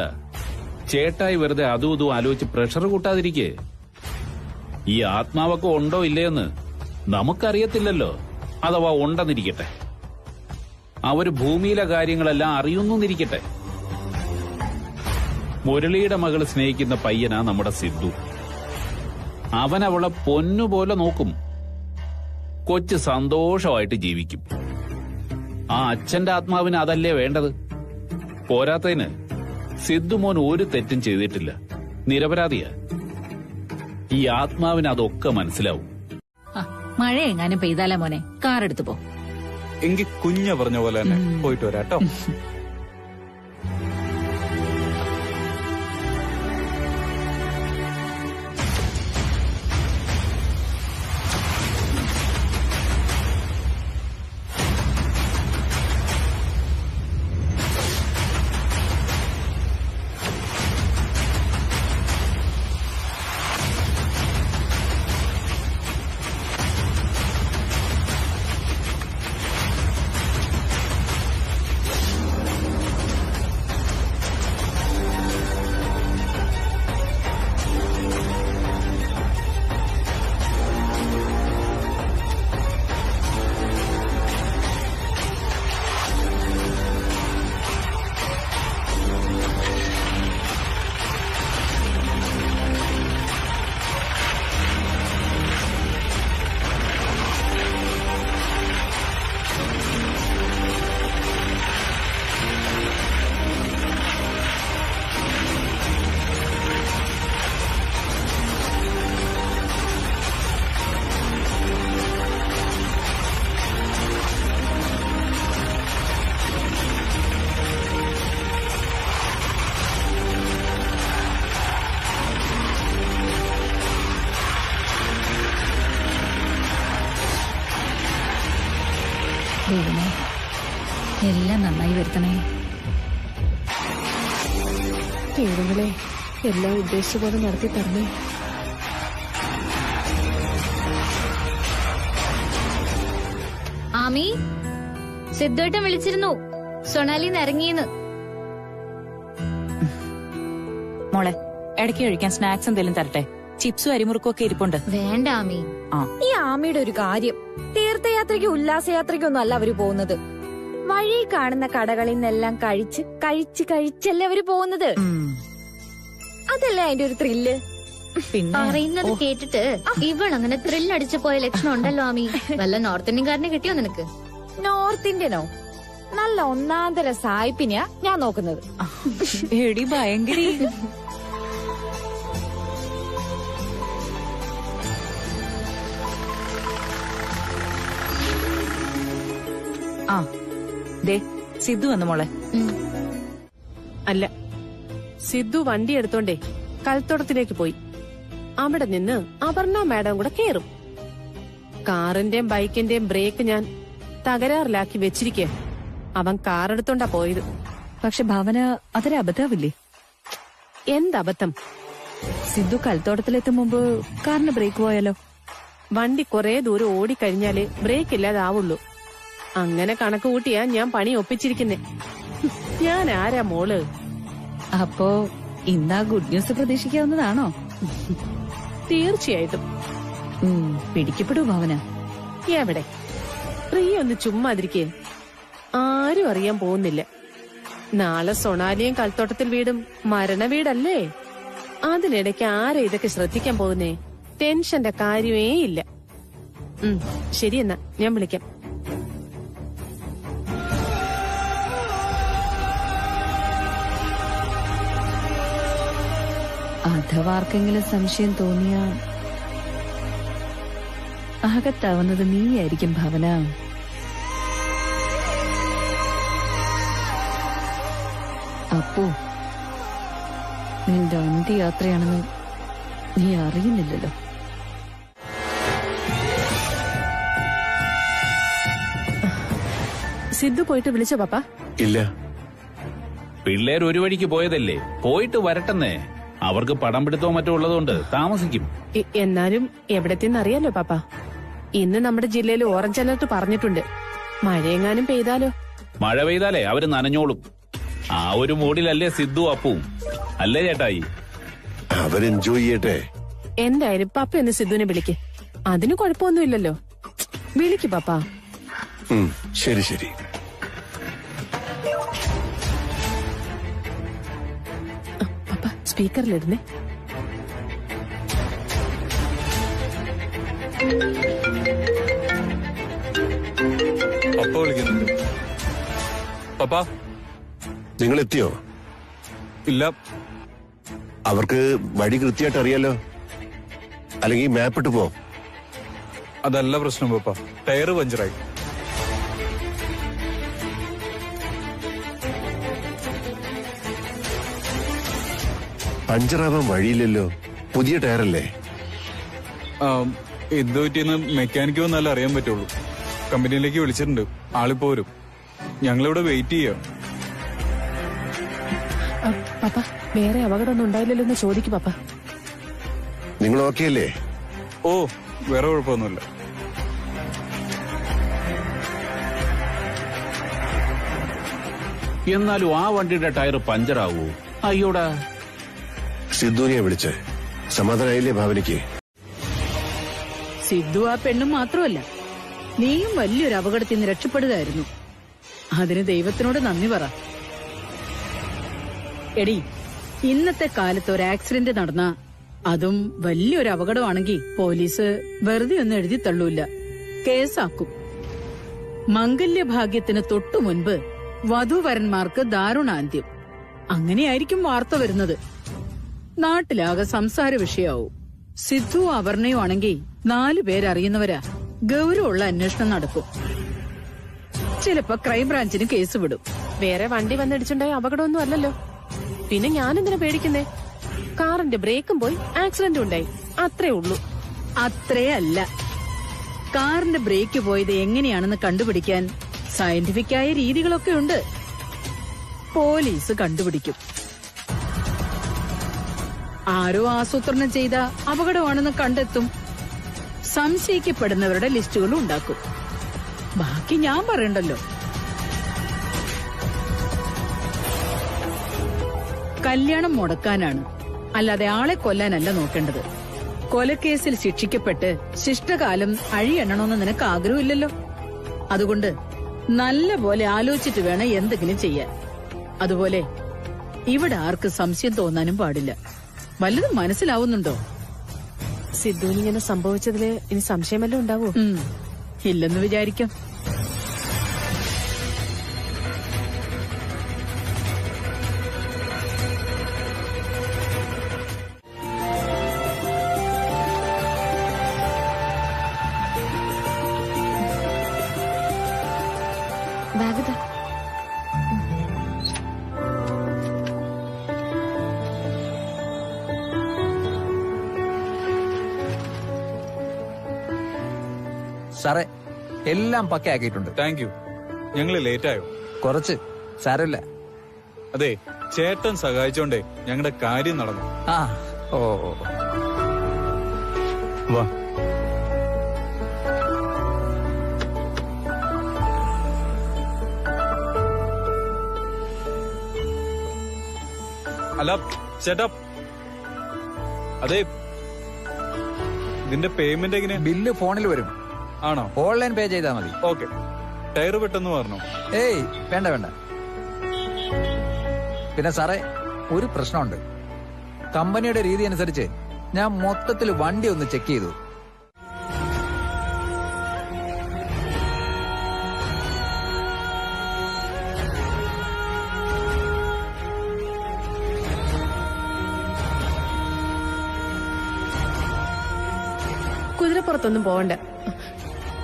ചേട്ടായി വെറുതെ അതും ഇതും ആലോചിച്ച് പ്രഷർ കൂട്ടാതിരിക്കേ. ഈ ആത്മാവൊക്കെ ഉണ്ടോ ഇല്ലയെന്ന് നമുക്കറിയത്തില്ലല്ലോ. അഥവാ ഉണ്ടെന്നിരിക്കട്ടെ, അവര് ഭൂമിയിലെ കാര്യങ്ങളെല്ലാം അറിയുന്നിരിക്കട്ടെ. മുരളിയുടെ മകള് സ്നേഹിക്കുന്ന പയ്യനാ നമ്മുടെ സിദ്ധു. അവനവളെ പൊന്നുപോലെ നോക്കും. കൊച്ച് സന്തോഷമായിട്ട് ജീവിക്കും. ആ അച്ഛന്റെ ആത്മാവിന് അതല്ലേ വേണ്ടത്? പോരാത്തതിന് സിദ്ധുമോൻ ഒരു തെറ്റും ചെയ്തിട്ടില്ല, നിരപരാധിയാ. ഈ ആത്മാവിന് അതൊക്കെ മനസ്സിലാവും. മഴ എങ്ങാനും പെയ്താലേ മോനെ, കാർ എടുത്തു പോ. എങ്കിൽ കുഞ്ഞ പറഞ്ഞ പോലെ തന്നെ പോയിട്ട് വരാട്ടോ. ദൈവമേ, എല്ലാം നന്നായി വരുത്തണേ. ദൈവങ്ങളെ, എല്ലാം ഉദ്ദേശിച്ച പോലെ നടത്തി തരണേ. ആമി, സിദ്ധുവേട്ടൻ വിളിച്ചിരുന്നു, സൊണാലിന്ന് ഇറങ്ങിയെന്ന്. മോളെ, ഇടയ്ക്ക് കഴിക്കാൻ സ്നാക്സ് എന്തെങ്കിലും തരട്ടെ? ചിപ്സും അരിമുറുക്കും ഒക്കെ ഇരിപ്പുണ്ട്. വേണ്ട ആമി. ഈ ആമിയുടെ ഒരു കാര്യം, തീർത്ഥയാത്രയ്ക്ക് ഉല്ലാസയാത്രയ്ക്കൊന്നും അല്ല അവര് പോകുന്നത്. വഴി കാണുന്ന കടകളിൽ നിന്നെല്ലാം കഴിച്ചല്ലേ അവര് പോകുന്നത്. അതല്ലേ അതിന്റെ ഒരു ത്രില്ല്. പറയുന്നത് കേട്ടിട്ട് ഇവളങ്ങനെ ത്രില്ലടിച്ചു പോയ ലക്ഷണം ഉണ്ടല്ലോ ആമി. വല്ല നോർത്ത് ഇന്ത്യൻകാരനെ കിട്ടിയോ നിനക്ക്? നോർത്ത് ഇന്ത്യനോ? നല്ല ഒന്നാന്തര സായിപ്പിനെയാ ഞാൻ നോക്കുന്നത്. എടി ഭയങ്കര. ആ ദേ, സിദ്ധു വന്നു മോളെ. അല്ല, സിദ്ധു വണ്ടി എടുത്തോണ്ടേ കൽത്തോട്ടത്തിലേക്ക് പോയി. അവിടെ നിന്ന് അപർണ മാഡം കൂടെ കേറും. കാറിന്റെയും ബൈക്കിന്റെയും ബ്രേക്ക് ഞാൻ തകരാറിലാക്കി വെച്ചിരിക്കേ. അവൻ കാർ എടുത്തോണ്ടാ പോയത്. പക്ഷെ ഭാവന, അതൊരു അബദ്ധാവില്ലേ? എന്തബദ്ധം? സിദ്ധു കൽത്തോട്ടത്തിലെത്തും മുമ്പ് കാറിന് ബ്രേക്ക് പോയാലോ? വണ്ടി കുറെ ദൂരം ഓടിക്കഴിഞ്ഞാലേ ബ്രേക്ക് ഇല്ലാതാവുള്ളൂ. അങ്ങനെ കണക്ക് കൂട്ടിയാ ഞാൻ പണി ഒപ്പിച്ചിരിക്കുന്നേ. ഞാൻ ആരാ മോള്? അപ്പോ ഇന്നാ ഗുഡ് ന്യൂസ് പ്രതീക്ഷിക്കാവുന്നതാണോ? തീർച്ചയായിട്ടും. പിടിക്കപ്പെടൂ ഭാവന. എവിടെ? പ്രിയ ഒന്ന് ചുമ്മാതിരിക്കേ. ആരും അറിയാൻ പോകുന്നില്ല. നാളെ സൊണാലിയും കൽത്തോട്ടത്തിൽ വീടും മരണ വീടല്ലേ. അതിനിടയ്ക്ക് ആരാ ഇതൊക്കെ ശ്രദ്ധിക്കാൻ പോകുന്നേ? ടെൻഷന്റെ കാര്യമേ ഇല്ല. ശരി, എന്നാ ഞാൻ വിളിക്കാം. അഥവാ ആർക്കെങ്കിലും സംശയം തോന്നിയാ അകത്താവുന്നത് നീയായിരിക്കും ഭാവന. അപ്പോ നിന്റെ അന്ത്യയാത്രയാണെന്ന് നീ അറിയുന്നില്ലല്ലോ. സിദ്ധു പോയിട്ട് വിളിച്ചോ പാപ്പ? ഇല്ല. പിള്ളേർ ഒരു വഴിക്ക് പോയതല്ലേ, പോയിട്ട് വരട്ടെന്നേ. അവർക്ക് പടം പിടുത്തോ മറ്റോ ഉള്ളതുകൊണ്ട് താമസിക്കും. എന്നാലും എവിടത്തെന്നറിയാലോ പാപ്പ. ഇന്ന് നമ്മുടെ ജില്ലയിൽ ഓറഞ്ച് അലർട്ട് പറഞ്ഞിട്ടുണ്ട്. മഴയെങ്ങാനും പെയ്താലോ? മഴ പെയ്താലേ അവര് നനഞ്ഞോളും. ആ ഒരു മൂഡിലല്ലേ സിദ്ധു അപ്പുവും, അല്ലേ ചേട്ടായി? അവർ എൻജോയ് ചെയ്യട്ടെ. എന്തായാലും പപ്പ എന്ന് സിദ്ധുവിനെ വിളിക്ക്. അതിന് കുഴപ്പമൊന്നുമില്ലല്ലോ. വിളിക്ക് പാപ്പ. ശരി ശരി. പപ്പ സ്പീക്കറിലിരുന്നേ. പപ്പ വിളിക്കുന്നുണ്ട്. പപ്പ നിങ്ങൾ എത്തിയോ? ഇല്ല. അവർക്ക് വഴി കൃത്യമായിട്ട് അറിയാലോ, അല്ലെങ്കിൽ മാപ്പ് ഇട്ട് പോ. അതല്ല പ്രശ്നം പപ്പ, ടയറ് പഞ്ചറായി. പഞ്ചറാവാൻ വഴിയില്ലല്ലോ, പുതിയ ടയറല്ലേ. എന്ത് പറ്റിയെന്ന് മെക്കാനിക്ക് വന്നാലേ അറിയാൻ പറ്റുള്ളൂ. കമ്പനിയിലേക്ക് വിളിച്ചിട്ടുണ്ട്, ആളിപ്പോ വരും. ഞങ്ങളിവിടെ വെയിറ്റ് ചെയ്യാം. പപ്പ വേറെ അപകടമൊന്നും ഉണ്ടായില്ലല്ലോ എന്ന് ചോദിക്കും പപ്പ. നിങ്ങൾ ഓക്കെ അല്ലേ? ഓ, വേറെ കുഴപ്പമൊന്നുമില്ല. എന്നാലും ആ വണ്ടിയുടെ ടയർ പഞ്ചറാവൂ? അയ്യോടാ. സിദ്ധുവിനെ വിളിച്ച് സമാധാനായില്ലേ ഭാവനയ്ക്ക്? സിദ്ധു ആ പെണ്ണും മാത്രമല്ല, നീയും വലിയൊരു അപകടത്തിൽ നിന്ന് രക്ഷപ്പെടുകയായിരുന്നു. അതിന് ദൈവത്തിനോട് നന്ദി പറ. എടി, ഇന്നത്തെ കാലത്ത് ഒരു ആക്സിഡന്റ് നടന്ന, അതും വലിയൊരു അപകടമാണെങ്കിൽ പോലീസ് വെറുതെ ഒന്നും എഴുതി തള്ളൂല്ല, കേസാക്കും. മംഗല്യഭാഗ്യത്തിന് തൊട്ടു മുൻപ് വധൂവരന്മാർക്ക് ദാരുണാന്ത്യം, അങ്ങനെയായിരിക്കും വാർത്ത വരുന്നത്. നാട്ടിലാകെ സംസാര വിഷയാവും. സിദ്ധു അപർണയോ ആണെങ്കിൽ 4 പേരറിയുന്നവരാ. ഗൗരവമുള്ള അന്വേഷണം നടക്കും. ചിലപ്പോ ക്രൈംബ്രാഞ്ചിന് കേസ് വിടും. വേറെ വണ്ടി വന്നിടിച്ചുണ്ടായ അപകടമൊന്നും അല്ലല്ലോ, പിന്നെ ഞാനെന്തിനാ പേടിക്കുന്നേ? കാറിന്റെ ബ്രേക്കും പോയി, ആക്സിഡന്റും ഉണ്ടായി, അത്രേ ഉള്ളൂ. അത്രേ അല്ല, കാറിന്റെ ബ്രേക്ക് പോയത് എങ്ങനെയാണെന്ന് കണ്ടുപിടിക്കാൻ സയന്റിഫിക്കായ രീതികളൊക്കെ ഉണ്ട്. പോലീസ് കണ്ടുപിടിക്കും. ആരോ ആസൂത്രണം ചെയ്ത അപകടമാണെന്ന് കണ്ടെത്തും. സംശയിക്കപ്പെടുന്നവരുടെ ലിസ്റ്റുകളും ഉണ്ടാക്കും. ബാക്കി ഞാൻ പറയണ്ടല്ലോ. കല്യാണം മുടക്കാനാണ്, അല്ലാതെ ആളെ കൊല്ലാനല്ല നോക്കേണ്ടത്. കൊലക്കേസിൽ ശിക്ഷിക്കപ്പെട്ട് ശിഷ്ടകാലം അഴിയെണ്ണണമെന്ന് നിനക്ക് ആഗ്രഹമില്ലല്ലോ. അതുകൊണ്ട് നല്ല പോലെ ആലോചിച്ചിട്ട് വേണം എന്തെങ്കിലും ചെയ്യാൻ. അതുപോലെ ഇവിടെ ആർക്ക് സംശയം തോന്നാനും പാടില്ല. വല്ലതും മനസ്സിലാവുന്നുണ്ടോ? സിദ്ധുവിന് ഇങ്ങനെ സംഭവിച്ചതില് ഇനി സംശയമല്ലോ ഉണ്ടാവോ? ഇല്ലെന്ന് വിചാരിക്കാം. ബാഗ് സാറേ, എല്ലാം പക്കയാക്കിയിട്ടുണ്ട്. Thank you. ഞങ്ങള് ലേറ്റ് ആയോ? കുറച്ച്, സാരമില്ല. അതെ, ചേട്ടൻ സഹായിച്ചോണ്ടേ ഞങ്ങളുടെ കാര്യം നടന്നു. ആ, ഓ, വാ. അല്ല ചേട്ടാ, അതെ, ഇതിന്റെ പേയ്മെന്റ് എങ്ങനെ? ബില്ല് ഫോണിൽ വരും. ആണോ? ഓൺലൈൻ പേ ചെയ്താൽ മതി. ഓക്കെ. ടയർ പെട്ടെന്ന് പറഞ്ഞോ? ഏയ് വേണ്ട വേണ്ട. പിന്നെ സാറേ, ഒരു പ്രശ്നമുണ്ട്. കമ്പനിയുടെ രീതി അനുസരിച്ച് ഞാൻ മൊത്തത്തിൽ വണ്ടി ഒന്ന് ചെക്ക് ചെയ്തു. കുതിരപ്പുറത്തൊന്നും പോവണ്ട.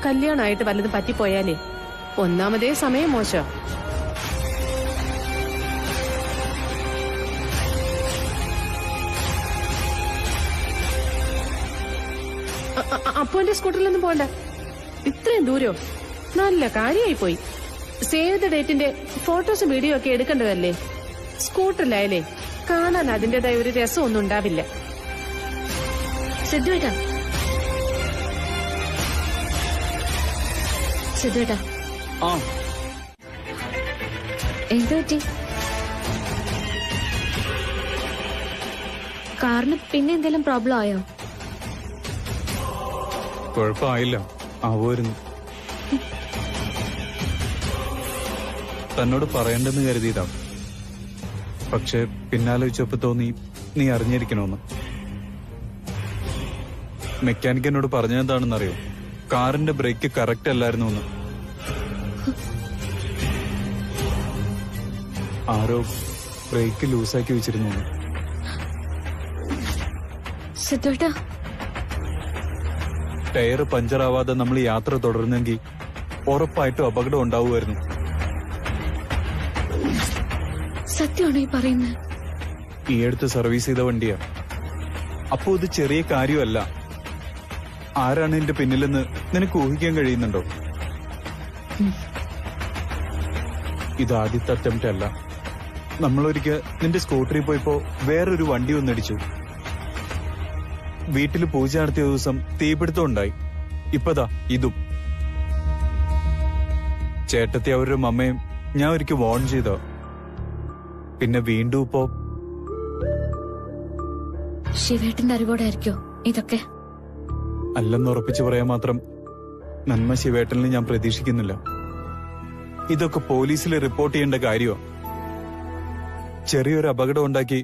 കല്യാണമായിട്ട് വല്ലതും പറ്റിപ്പോയാലേ ഒന്നാമതേ സമയം മോശം. അപ്പോന്റെ സ്കൂട്ടറിലൊന്നും പോണ്ട. ഇത്രയും ദൂരോ? നല്ല കാര്യമായി പോയി. സേവ് ദ ഡേറ്റിന്റെ ഫോട്ടോസും വീഡിയോ ഒക്കെ എടുക്കേണ്ടതല്ലേ? സ്കൂട്ടറിലായാലേ കാണാൻ അതിന്റേതായ ഒരു രസമൊന്നും ഉണ്ടാവില്ല. സിദ്ധുവേട്ടാ, സിദ്ധുവേട്ടാ, എന്ത് പറ്റി? കാറിന് പിന്നെ എന്തെങ്കിലും പ്രോബ്ലം ആയോ? കുഴപ്പമായില്ല, ആവുമായിരുന്നു. തന്നോട് പറയണ്ടെന്ന് കരുതിയതാ. പക്ഷെ പിന്നാലോചിച്ചപ്പോ തോന്നി നീ അറിഞ്ഞിരിക്കണമെന്ന്. മെക്കാനിക് എന്നോട് പറഞ്ഞതെന്താണെന്നറിയോ? കാറിന്റെ ബ്രേക്ക് കറക്റ്റ് അല്ലായിരുന്നു എന്ന്. ആരോ ബ്രേക്ക് ലൂസാക്കി വെച്ചിരുന്നു. സിദ്ധുവേട്ടാ, ടയർ പഞ്ചറാവാതെ നമ്മൾ യാത്ര തുടർന്നെങ്കിൽ ഉറപ്പായിട്ടും അപകടം ഉണ്ടാവുമായിരുന്നു. സത്യമാണോ ഈ പറയുന്നത്? ഈ അടുത്ത് സർവീസ് ചെയ്ത വണ്ടിയാ. അപ്പോ ഇത് ചെറിയ കാര്യമല്ല. ആരാണ് എന്റെ പിന്നിലെന്ന് നിനക്ക് ഊഹിക്കാൻ കഴിയുന്നുണ്ടോ? ഇത് ആദ്യത്തെ അറ്റംപ്റ്റ് അല്ല. നമ്മളൊരിക്കൽ നിന്റെ സ്കൂട്ടറിൽ പോയപ്പോ വേറൊരു വണ്ടി വന്നിടിച്ചു. വീട്ടിൽ പൂജ നടത്തിയ ദിവസം തീപിടുത്തം ഉണ്ടായി. ഇപ്പതാ ഇതും. ചേട്ടത്തി അവരുടെ അമ്മയും ഞാൻ ഒരിക്കൽ വാൺ ചെയ്തോ. പിന്നെ വീണ്ടും ഇപ്പോ ശിവേട്ടന്റെ അറിവോടെ ആയിരിക്കോ ഇതൊക്കെ? അല്ലെന്ന് ഉറപ്പിച്ചു പറയാൻ മാത്രം നന്മ ശിവേട്ടനിൽ ഞാൻ പ്രതീക്ഷിക്കുന്നില്ല. ഇതൊക്കെ പോലീസിൽ റിപ്പോർട്ട് ചെയ്യേണ്ട കാര്യമോ? ചെറിയൊരു അപകടം ഉണ്ടാക്കി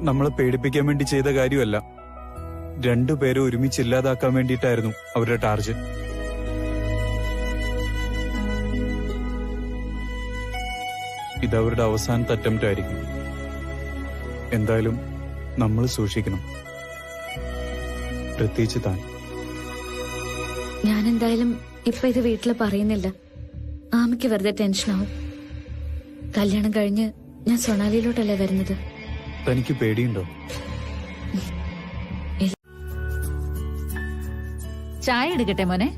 നമ്മളെ പേടിപ്പിക്കാൻ വേണ്ടി ചെയ്ത കാര്യമല്ല. രണ്ടുപേരും ഒരുമിച്ച് ഇല്ലാതാക്കാൻ വേണ്ടിയിട്ടായിരുന്നു അവരുടെ ടാർഗറ്റ്. ഇതവരുടെ അവസാനത്തെ അറ്റംപ്റ്റ് ആയിരിക്കും. എന്തായാലും നമ്മൾ സൂക്ഷിക്കണം, പ്രത്യേകിച്ച് താൻ. ഞാൻ എന്തായാലും ഇപ്പൊ ഇത് വീട്ടിൽ പറയുന്നില്ല. ആമയ്ക്ക് വെറുതെ ടെൻഷനാവും. കല്യാണം കഴിഞ്ഞ് ഞാൻ സൊണാലിയിലോട്ടല്ലേ വരുന്നത്. തനിക്ക് പേടിയുണ്ടോ? ചായ എടുക്കട്ടെ മോനെ?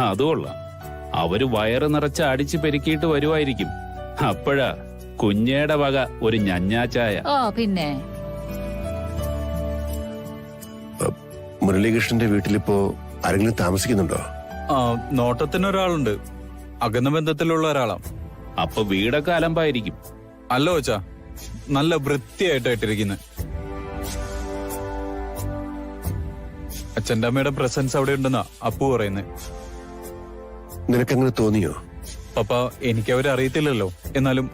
അത് കൊള്ളാം. അവര് വയറ് നിറച്ച് അടിച്ച് പെരുക്കിയിട്ട് വരുമായിരിക്കും. അപ്പോഴാ കുഞ്ഞേടെ വക ഒരു ഞഞ്ഞാച്ചായ. ഓ പിന്നെ മുരളീകൃഷ്ണന്റെ വീട്ടിലിപ്പോ ആരെങ്കിലും താമസിക്കുന്നുണ്ടോ? നോട്ടത്തിനൊരാളുണ്ട്. അകന്ന ബന്ധത്തിലുള്ള ഒരാളാ. അപ്പൊ വീടൊക്കെ അലമ്പായിരിക്കും. അല്ല ഓച്ചാ, നല്ല വൃത്തിയായിട്ടായിട്ടിരിക്കുന്നത്. അച്ഛൻ്റെ അമ്മയുടെ പ്രസൻസ് അവിടെ ഉണ്ടെന്നാ അപ്പു പറയുന്നത്. നിനക്കങ്ങനെ തോന്നിയോ? പപ്പ, എനിക്ക് അവരെ അറിയത്തില്ലല്ലോ. എന്നാലും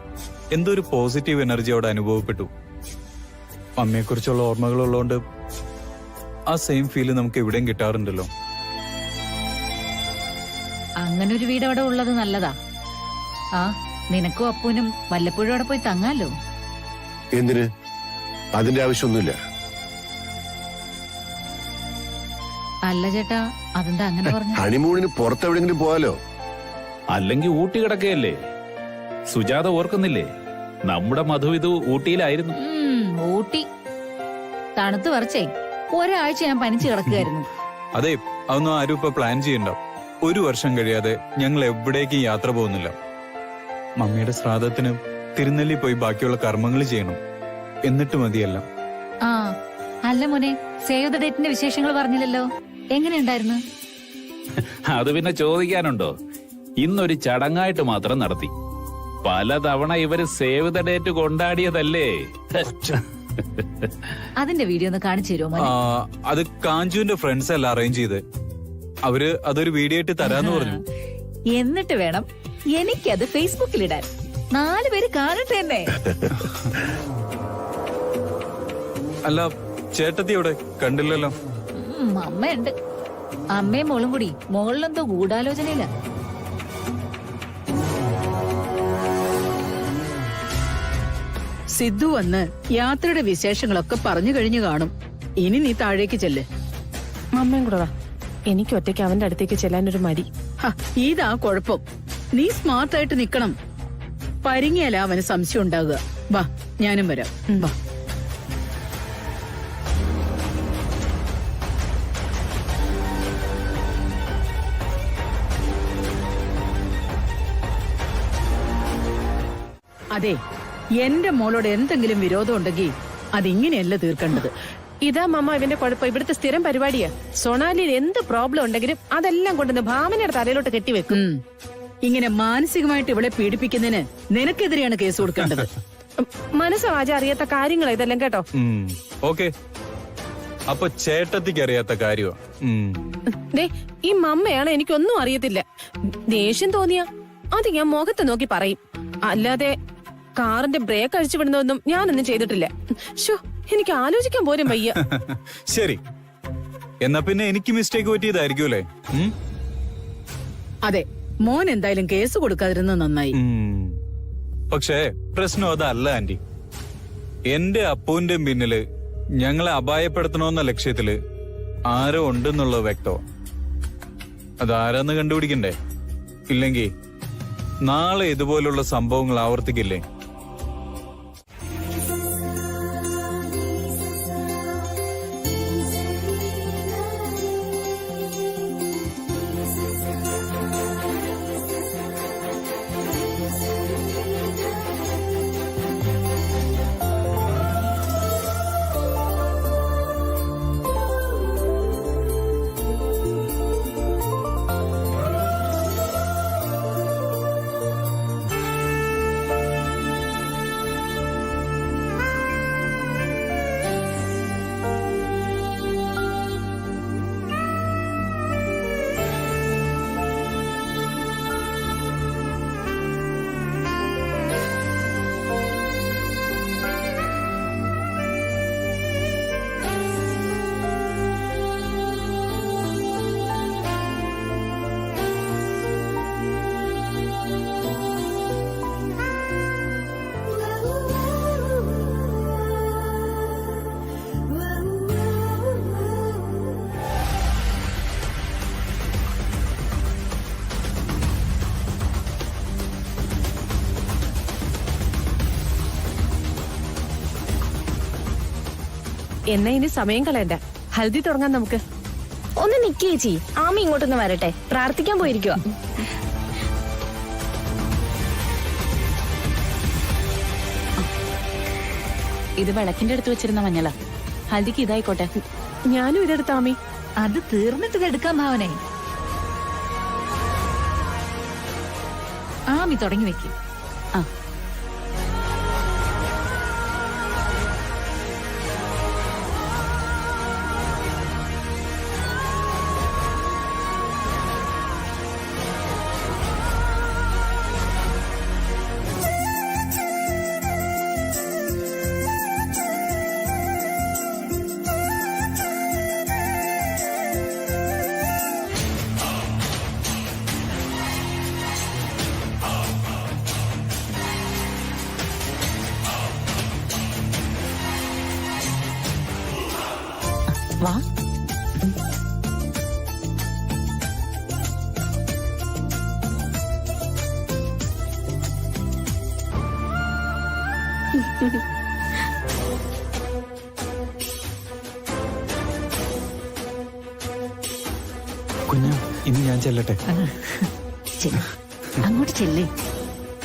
എന്തോ ഒരു പോസിറ്റീവ് എനർജി അവിടെ അനുഭവപ്പെട്ടു. അമ്മയെക്കുറിച്ചുള്ള ഓർമ്മകളുള്ളതുകൊണ്ട് ആ സെയിം ഫീല് നമുക്ക് എവിടെയും കിട്ടാറുണ്ടല്ലോ. അങ്ങനെ ഒരു വീട് അവിടെ ഉള്ളത് നല്ലതാ. ആ, നിനക്കും അപ്പൂനും വല്ലപ്പോഴും അവിടെ പോയി തങ്ങാലോ. എന്തിന്? അതിന്റെ ആവശ്യമൊന്നുമില്ല. അല്ല ചേട്ടാ, അതെന്താ അങ്ങനെ പറഞ്ഞു? ഹണിമൂണിന് പുറത്തെവിടെങ്കിലും പോവാലോ. അല്ലെങ്കിൽ ഊട്ടി കിടക്കുകയല്ലേ. സുജാത ഓർക്കുന്നില്ലേ? നമ്മുടെ മധു ഇത് ഊട്ടിയിലായിരുന്നു. ഊട്ടി തണുത്ത് വരച്ചേ ഒരാഴ്ച ഞാൻ പനിച്ചു കിടക്കുകയായിരുന്നു. അതെ, അതൊന്നും ആരും ഇപ്പൊ പ്ലാൻ ചെയ്യണ്ട. 1 വർഷം കഴിയാതെ ഞങ്ങൾ എവിടേക്കും യാത്ര പോകുന്നില്ല. മമ്മിയുടെ ശ്രാദ്ധത്തിന് തിരുനെല്ലി പോയി ബാക്കിയുള്ള കർമ്മങ്ങൾ ചെയ്യണം. എന്നിട്ട് മതിയല്ല. ആ, അല്ല മോനെ, സേവ് ദ ഡേറ്റിന്റെ വിശേഷങ്ങൾ പറഞ്ഞില്ലല്ലോ. എങ്ങനെയുണ്ടായിരുന്നു? അത് പിന്നെ ചോദിക്കാനുണ്ടോ? ഇന്നൊരു ചടങ്ങായിട്ട് മാത്രം നടത്തി. പലതവണ ഇവര് സേവ് ദ ഡേറ്റ് കൊണ്ടാടിയതല്ലേ. അതിന്റെ വീഡിയോ ഒന്ന് കാണിച്ചു തരുമോ? അത് കാഞ്ചുവിന്റെ ഫ്രണ്ട്സ് അല്ല അറേഞ്ച് ചെയ്ത്. അവര് അതൊരു വീഡിയോ ആയിട്ട് തരാന്ന് പറഞ്ഞു. എന്നിട്ട് വേണം എനിക്കത് ഫേസ്ബുക്കിലിടാൻ. 4 പേര് കാണട്ടെ എന്നെ. അല്ല, ചേട്ടത്തി എവിടെ? കണ്ടില്ലല്ലോ. അമ്മയുണ്ട്. അമ്മയും മോളും കൂടി മോളിലെന്തോ ഗൂഢാലോചനയില്ല. സിദ്ധു വന്ന് യാത്രയുടെ വിശേഷങ്ങളൊക്കെ പറഞ്ഞു കഴിഞ്ഞു കാണും. ഇനി നീ താഴേക്ക് ചെല്ല്. അമ്മയും കൂടെ വാ. എനിക്ക് ഒറ്റയ്ക്ക് അവന്റെ അടുത്തേക്ക് ചെല്ലാനൊരു മടി. ഇതാ കുഴപ്പം. നീ സ്മാർട്ടായിട്ട് നിക്കണം. പരിങ്ങിയാലാ അവന് സംശയം ഉണ്ടാകുക. വാ, ഞാനും വരാം. വാ. അതെ, എന്റെ മോളോട് എന്തെങ്കിലും വിരോധം ഉണ്ടെങ്കിൽ അതിങ്ങനെയല്ല തീർക്കേണ്ടത്. ഇതാ മമ്മ ഇവന്റെ കുഴപ്പം. ഇവിടുത്തെ സ്ഥിരം പരിപാടിയാ. സൊണാലിയിൽ എന്ത് പ്രോബ്ലം ഉണ്ടെങ്കിലും അതെല്ലാം കൊണ്ടുവന്ന് ഭാമനയുടെ തലയിലോട്ട് കെട്ടിവെക്കും. ഇങ്ങനെ മാനസികമായിട്ട് ഇവളെ പീഡിപ്പിക്കുന്നതിന് നിനക്കെതിരെയാണ് കേസ് കൊടുക്കേണ്ടത്. മനസ്സവാച അറിയാത്ത കാര്യങ്ങൾ ഇതെല്ലാം കേട്ടോ. ഓക്കെ, അപ്പൊ ചേട്ടത്തിക്ക് അറിയാത്ത കാര്യമോ? ഈ മമ്മയാണ് എനിക്കൊന്നും അറിയത്തില്ല. ദേഷ്യം തോന്നിയ അത് ഞാൻ മുഖത്ത് നോക്കി പറയും. അല്ലാതെ കാറിന്റെ ബ്രേക്ക് അഴിച്ചു വിടുന്നതൊന്നും ഞാനൊന്നും ചെയ്തിട്ടില്ല. എനിക്ക് ആലോചിക്കാൻ പോലും വയ്യ. ശരി, എന്നാ പിന്നെ എനിക്ക് മിസ്റ്റേക്ക് പറ്റിയതായിരിക്കും അല്ലേ? അതെ, മോൻ എന്തായാലും കേസ് കൊടുക്കാതിരുന്നത് നന്നായി. പക്ഷേ പ്രശ്നം അതല്ല ആന്റി. എന്റെ അപ്പൂന്റെ പിന്നില് ഞങ്ങളെ അപായപ്പെടുത്തണമെന്ന ലക്ഷ്യത്തില് ആരോ ഉണ്ടെന്നുള്ളത് വ്യക്തം. അതാരാന്ന് കണ്ടുപിടിക്കണ്ടേ? ഇല്ലെങ്കിൽ നാളെ ഇതുപോലുള്ള സംഭവങ്ങൾ ആവർത്തിക്കില്ലേ? എന്നാ ഇനി സമയം കളയണ്ട, ഹൽദി തുടങ്ങാൻ നമുക്ക്. ഒന്ന് നിക്കേച്ചി, ആമി ഇങ്ങോട്ടൊന്ന് വരട്ടെ, പ്രാർത്ഥിക്കാൻ പോയിരിക്കുക. ഇത് വിളക്കിന്റെ അടുത്ത് വെച്ചിരുന്ന മഞ്ഞള. ഹൽദിക്ക് ഇതായിക്കോട്ടെ. ഞാനും ഇതെടുത്ത ആമി. അത് തീർന്നിട്ട് ഇതെടുക്കാൻ ഭാവനെ. ആമി തുടങ്ങി വെക്ക്. ആ വാ. കുഞ്ഞ, ഇനി ഞാൻ ചെല്ലട്ടെ. അങ്ങോട്ട് ചെല്ലേ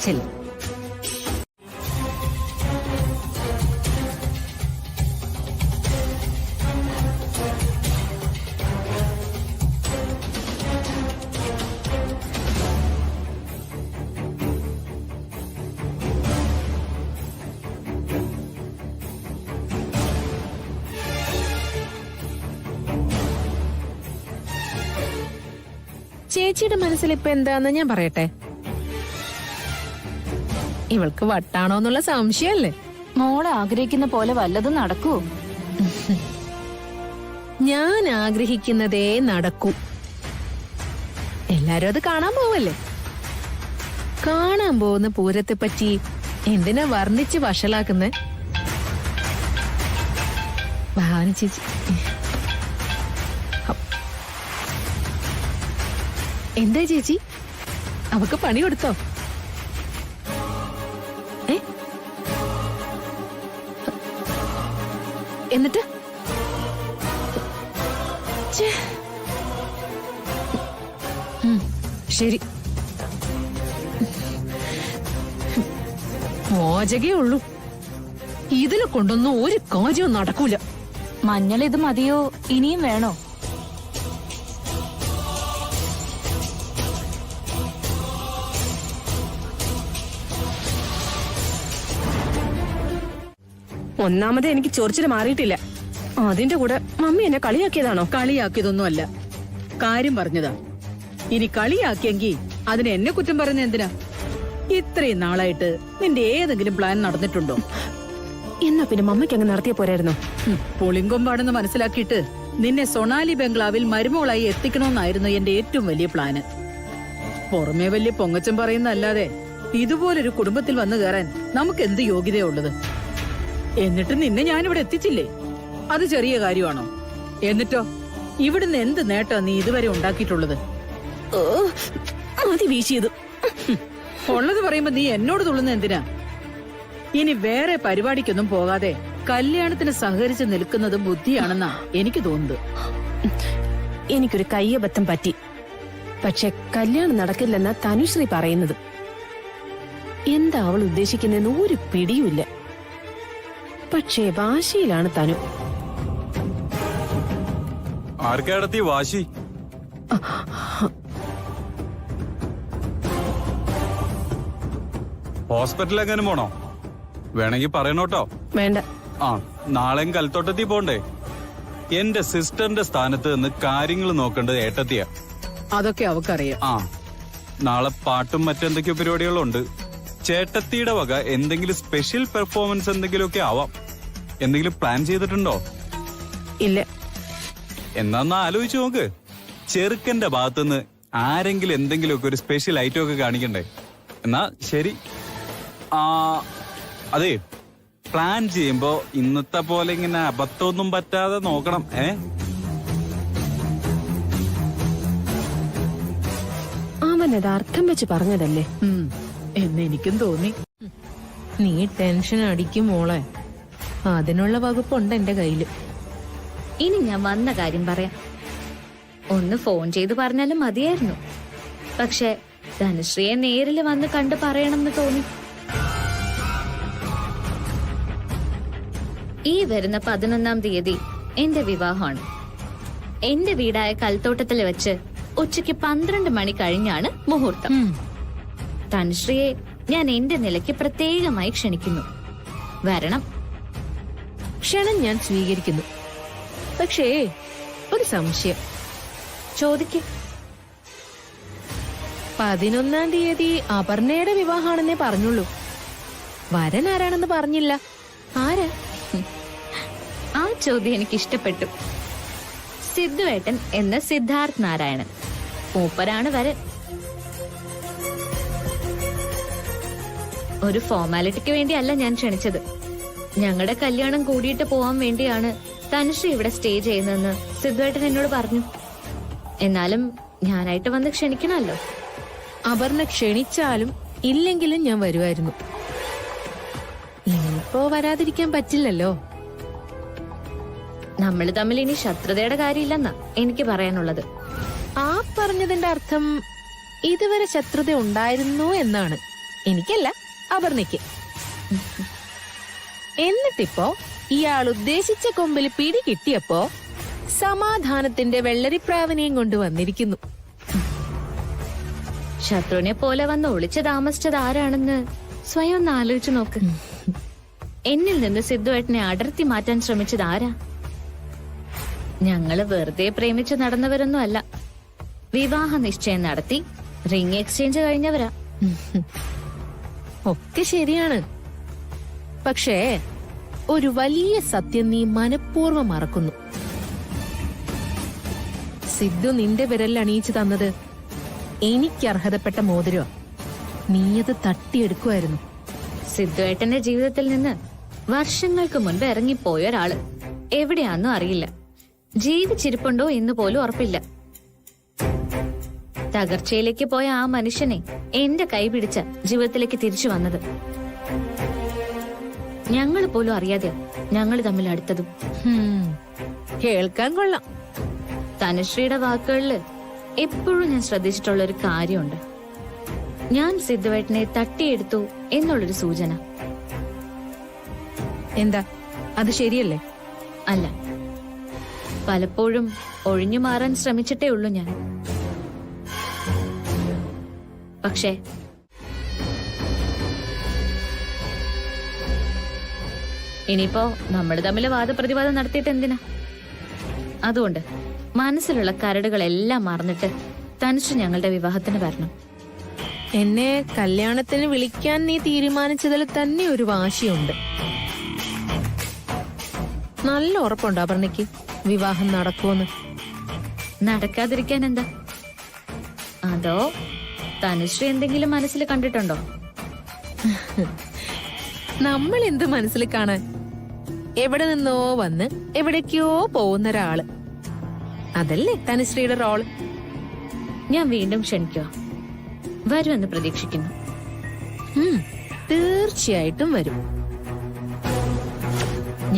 ചെല്ല്. ചേച്ചിയുടെ മനസ്സിൽ ഇപ്പൊ എന്താന്ന് ഞാൻ പറയട്ടെ. ഇവൾക്ക് വട്ടാണോന്നുള്ള സംശയല്ലേ? മോള് ആഗ്രഹിക്കുന്ന പോലെ വല്ലതും നടക്കൂ. ഞാൻ ആഗ്രഹിക്കുന്നതേ നടക്കൂ. എല്ലാരും അത് കാണാൻ പോവല്ലേ? കാണാൻ പോകുന്ന പൂരത്തെ പറ്റി എന്തിനാ വർണ്ണിച്ച് വഷളാക്കുന്നേ? ഭാവന ചേച്ചി എന്താ ചേച്ചി, അവക്ക് പണി കൊടുത്തോ? എന്നിട്ട് ശരി, മോചകേ ഉള്ളൂ. ഇതിനെ കൊണ്ടൊന്നും ഒരു കാര്യവും നടക്കൂല. മഞ്ഞൾ ഇത് മതിയോ, ഇനിയും വേണോ? ഒന്നാമത് എനിക്ക് ചൊറിച്ചില് മാറിയിട്ടില്ല. അതിന്റെ കൂടെ മമ്മി എന്നെ കളിയാക്കിയതാണോ? കളിയാക്കിയതൊന്നും അല്ല, കാര്യം പറഞ്ഞതാ. ഇനി കളിയാക്കിയെങ്കിൽ അതിന് എന്നെ കുറ്റം പറയുന്ന എന്തിനാ? ഇത്രയും നാളായിട്ട് നിന്റെ ഏതെങ്കിലും പ്ലാൻ നടന്നിട്ടുണ്ടോ? എന്നാ പിന്നെ മമ്മയ്ക്ക് അങ്ങ് നടത്തിയ പോരായിരുന്നോ? പുളിങ്കൊമ്പാടെന്ന് മനസ്സിലാക്കിയിട്ട് നിന്നെ സൊണാലി ബംഗ്ലാവിൽ മരുമോളായി എത്തിക്കണമെന്നായിരുന്നു എന്റെ ഏറ്റവും വലിയ പ്ലാന്. പുറമേ വലിയ പൊങ്ങച്ചം പറയുന്നല്ലാതെ ഇതുപോലൊരു കുടുംബത്തിൽ വന്നു കയറാൻ നമുക്ക് എന്ത് യോഗ്യതയുള്ളത്? എന്നിട്ട് നിന്നെ ഞാനിവിടെ എത്തിച്ചില്ലേ, അത് ചെറിയ കാര്യമാണോ? എന്നിട്ടോ ഇവിടുന്ന് എന്ത് നേട്ടാ നീ ഇതുവരെ ഉണ്ടാക്കിയിട്ടുള്ളത്? മതി വീശിയത്. ഉള്ളത് പറയുമ്പോ നീ എന്നോട് തുള്ളുന്ന എന്തിനാ? ഇനി വേറെ പരിപാടിക്കൊന്നും പോകാതെ കല്യാണത്തിന് സഹകരിച്ച് നിൽക്കുന്നത് ബുദ്ധിയാണെന്നാ എനിക്ക് തോന്നുന്നത്. എനിക്കൊരു കയ്യബദ്ധം പറ്റി. പക്ഷെ കല്യാണം നടക്കില്ലെന്നാ തനുശ്രീ പറയുന്നത്. എന്താ അവൾ ഉദ്ദേശിക്കുന്നതെന്ന് ഒരു പിടിയുമില്ല. പക്ഷേ വാശിയിലാണ് തനു. ആർക്കടത്തി വാശി? ഹോസ്പിറ്റലിൽ എങ്ങനെ പോണോ? വേണമെങ്കിൽ പറയണോട്ടോ. വേണ്ട. ആ, നാളെയും കൽത്തോട്ടത്തിൽ പോണ്ടേ? എന്റെ സിസ്റ്ററിന്റെ സ്ഥാനത്ത് നിന്ന് കാര്യങ്ങൾ നോക്കേണ്ടത് ഏട്ടത്തിയാ. അതൊക്കെ അവക്കറിയാം. ആ, നാളെ പാട്ടും മറ്റെന്തൊക്കെയോ പരിപാടികളുണ്ട്. ചേട്ടത്തിയുടെ വക എന്തെങ്കിലും സ്പെഷ്യൽ പെർഫോമൻസ് എന്തെങ്കിലുമൊക്കെ ആവാം. എന്തെങ്കിലും പ്ലാൻ ചെയ്തിട്ടുണ്ടോ? ഇല്ല. എന്നാ ആലോചിച്ചു നോക്ക്. ചെറുക്കന്റെ ഭാഗത്തുനിന്ന് ആരെങ്കിലും എന്തെങ്കിലുമൊക്കെ ഒരു സ്പെഷ്യൽ ഐറ്റം ഒക്കെ കാണിക്കണ്ടേ? എന്നാ ശരി. അതെ, പ്ലാൻ ചെയ്യുമ്പോ ഇന്നത്തെ പോലെ ഇങ്ങനെ അബദ്ധമൊന്നും പറ്റാതെ നോക്കണം. അവനത് അർത്ഥം വെച്ച് പറഞ്ഞതല്ലേ എന്ന് എനിക്കും തോന്നി. നീ ടെൻഷൻ അടിക്കും മോളെ, അതിനുള്ള വകുപ്പുണ്ട് എന്റെ കയ്യില്. ഇനി ഞാൻ വന്ന കാര്യം പറയാം. ഒന്ന് ഫോൺ ചെയ്ത് പറഞ്ഞാലും മതിയായിരുന്നു. പക്ഷെ ധനുശ്രീയെ നേരിൽ വന്ന് കണ്ട് പറയണമെന്ന് തോന്നി. ഈ വരുന്ന 11-ാം തീയതി എന്റെ വിവാഹമാണ്. എന്റെ വീടായ കൽത്തോട്ടത്തിൽ വെച്ച് ഉച്ചയ്ക്ക് 12 മണി കഴിഞ്ഞാണ് മുഹൂർത്തം. ധനുശ്രീയെ ഞാൻ എന്റെ നിലയ്ക്ക് പ്രത്യേകമായി ക്ഷണിക്കുന്നു. വരണം. ക്ഷണം ഞാൻ സ്വീകരിക്കുന്നു. പക്ഷേ ഒരു സംശയം. ചോദിക്ക്. 11-ാം തീയതി അപർണയുടെ വിവാഹമാണെന്നേ പറഞ്ഞുള്ളൂ. വരൻ ആരാണെന്ന് പറഞ്ഞില്ല. ആരാ? ആ ചോദ്യം എനിക്ക് ഇഷ്ടപ്പെട്ടു. സിദ്ധുവേട്ടൻ എന്ന സിദ്ധാർത്ഥ് നാരായണൻ. മൂപ്പരാണ് വരൻ. ഒരു ഫോർമാലിറ്റിക്ക് വേണ്ടിയല്ല ഞാൻ ക്ഷണിച്ചത്. ഞങ്ങളുടെ കല്യാണം കൂടിയിട്ട് പോവാൻ വേണ്ടിയാണ് തനുശ്രീ ഇവിടെ സ്റ്റേ ചെയ്യുന്നതെന്ന് സിദ്ധുവേട്ടൻ എന്നോട് പറഞ്ഞു. എന്നാലും ഞാനായിട്ട് വന്ന് ക്ഷണിക്കണമല്ലോ. അപർണ ക്ഷണിച്ചാലും ഇല്ലെങ്കിലും ഞാൻ വരുമായിരുന്നു. ഇനിയിപ്പോ വരാതിരിക്കാൻ പറ്റില്ലല്ലോ. നമ്മൾ തമ്മിൽ ഇനി ശത്രുതയുടെ കാര്യമില്ലെന്നാ എനിക്ക് പറയാനുള്ളത്. ആ പറഞ്ഞതിന്റെ അർത്ഥം ഇതുവരെ ശത്രുത ഉണ്ടായിരുന്നു എന്നാണ്. എനിക്കല്ല, അപർണയ്ക്ക്. എന്നിട്ടിപ്പോ ഇയാൾ ഉദ്ദേശിച്ച കൊമ്പിൽ പിടി കിട്ടിയപ്പോ സമാധാനത്തിന്റെ വെള്ളരിപ്രാവിനെയും കൊണ്ട് വന്നിരിക്കുന്നു. ശത്രുവിനെ പോലെ വന്ന് ഒളിച്ചു താമസിച്ചത് ആരാണെന്ന് സ്വയം ഒന്ന് ആലോചിച്ചു നോക്ക്. എന്നിൽ നിന്ന് സിദ്ധുവേട്ടനെ അടർത്തി മാറ്റാൻ ശ്രമിച്ചത് ആരാ? ഞങ്ങള് വെറുതെ പ്രേമിച്ച് നടന്നവരൊന്നും അല്ല. വിവാഹ നിശ്ചയം നടത്തി റിംഗ് എക്സ്ചേഞ്ച് കഴിഞ്ഞവരാ. ഒക്കെ ശരിയാണ്. പക്ഷേ ഒരു വലിയ സത്യം നീ മനഃപൂർവ്വം മറക്കുന്നു. സിദ്ധു നിന്റെ വിരലിൽ അണിയിച്ചു തന്നത് എനിക്ക് അർഹതപ്പെട്ട മോതിരോ. നീയത് തട്ടിയെടുക്കുമായിരുന്നു. സിദ്ധുവേട്ടന്റെ ജീവിതത്തിൽ നിന്ന് വർഷങ്ങൾക്ക് മുൻപ് ഇറങ്ങിപ്പോയ ഒരാള് എവിടെയാന്നും അറിയില്ല. ജീവിച്ചിരിപ്പുണ്ടോ എന്ന് പോലും ഉറപ്പില്ല. തകർച്ചയിലേക്ക് പോയ ആ മനുഷ്യനെ എന്റെ കൈ പിടിച്ച ജീവിതത്തിലേക്ക് തിരിച്ചു വന്നത്. ഞങ്ങൾ പോലും അറിയാതെ ഞങ്ങൾ തമ്മിൽ അടുത്തതും. കേൾക്കാൻ കൊള്ളാം. തനുശ്രീയുടെ വാക്കുകളില് എപ്പോഴും ഞാൻ ശ്രദ്ധിച്ചിട്ടുള്ള ഒരു കാര്യമുണ്ട്. ഞാൻ സിദ്ധുവേട്ടനെ തട്ടിയെടുത്തു എന്നുള്ളൊരു സൂചന. എന്താ അത് ശരിയല്ലേ? അല്ല, പലപ്പോഴും ഒഴിഞ്ഞു മാറാൻ ശ്രമിച്ചിട്ടേ ഉള്ളൂ ഞാൻ. പക്ഷേ ഇനിയിപ്പോ നമ്മൾ തമ്മിൽ വാദപ്രതിവാദം നടത്തിയിട്ട് എന്തിനാ? അതുകൊണ്ട് മനസ്സിലുള്ള കരടുകളെല്ലാം മറന്നിട്ട് തനിച്ച് ഞങ്ങളുടെ വിവാഹത്തിന് വരണം. എന്നെ കല്യാണത്തിന് വിളിക്കാൻ നീ തീരുമാനിച്ചതിൽ തന്നെ ഒരു വാശിയുണ്ട്. നല്ല ഉറപ്പുണ്ടോ അപർണയ്ക്ക് വിവാഹം നടക്കുമെന്ന്? നടക്കാതിരിക്കാൻ എന്താ? അതോ തനുശ്രീ എന്തെങ്കിലും മനസ്സിൽ കണ്ടിട്ടുണ്ടോ? നമ്മൾ എന്ത് മനസ്സിൽ കാണാൻ? എവിടെ നിന്നോ വന്ന് എവിടേക്കോ പോകുന്ന ഒരാള്. അതല്ലേ തനുശ്രീയുടെ റോള്. ഞാൻ വീണ്ടും ക്ഷണിക്കുക, വരുമെന്ന് പ്രതീക്ഷിക്കുന്നു. തീർച്ചയായിട്ടും വരും.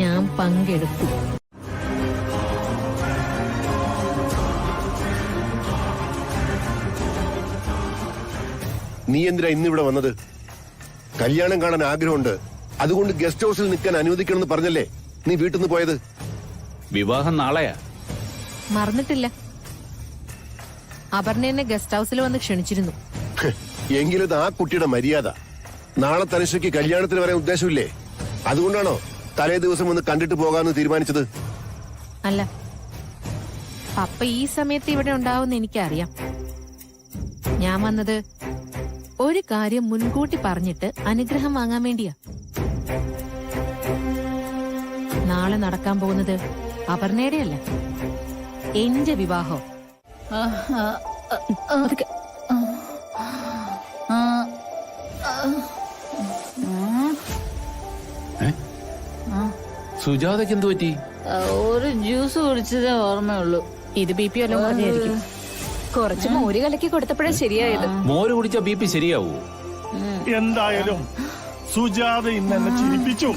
ഞാൻ പങ്കെടുക്കും. നീ എന്തിനാ ഇന്നിവിടെ വന്നത്? കല്യാണം കാണാൻ ആഗ്രഹമുണ്ട്, അതുകൊണ്ട് ഗസ്റ്റ് ഹൗസിൽ നിൽക്കാൻ അനുവദിക്കണമെന്ന് പറഞ്ഞല്ലേ നീ വീട്ടിൽ നിന്ന് പോയത്? വിവാഹം നാളെയാ. മറന്നിട്ടില്ല. അപർണ എന്നെ ഗസ്റ്റ് ഹൗസിൽ വന്ന് ക്ഷണിച്ചിരുന്നു. എങ്കിലത് ആ കുട്ടിയുടെ മര്യാദ. നാളെ തനുശ്രീക്ക് കല്യാണത്തിന് വരാൻ ഉദ്ദേശമില്ലേ? അതുകൊണ്ടാണോ തലേ ദിവസം ഒന്ന് കണ്ടിട്ട് പോകാമെന്ന് തീരുമാനിച്ചത്? അല്ല, പപ്പ ഈ സമയത്ത് ഇവിടെ ഉണ്ടാവുമെന്ന് എനിക്കറിയാം. ഞാൻ വന്നത് ഒരു കാര്യം മുൻകൂട്ടി പറഞ്ഞിട്ട് അനുഗ്രഹം വാങ്ങാൻ വേണ്ടിയാ. നാളെ നടക്കാൻ പോകുന്നത് അപർണയുടെ അല്ല, എന്റെ വിവാഹം. സുജാതയ്ക്ക് എന്ത് പറ്റി? ഒരു ജ്യൂസ് കുടിച്ചതേ ഓർമ്മയുള്ളൂ. ഇത് BP വല്ലതും പറഞ്ഞായിരിക്കും. കുറച്ച് മോര് കലക്കി കൊടുത്തപ്പോഴാ ശരിയായത്. മോര് കുടിച്ച BP ശരിയാവൂ? എന്തായാലും സുജാത ഇന്ന് എന്നെ ചിരിപ്പിച്ചു.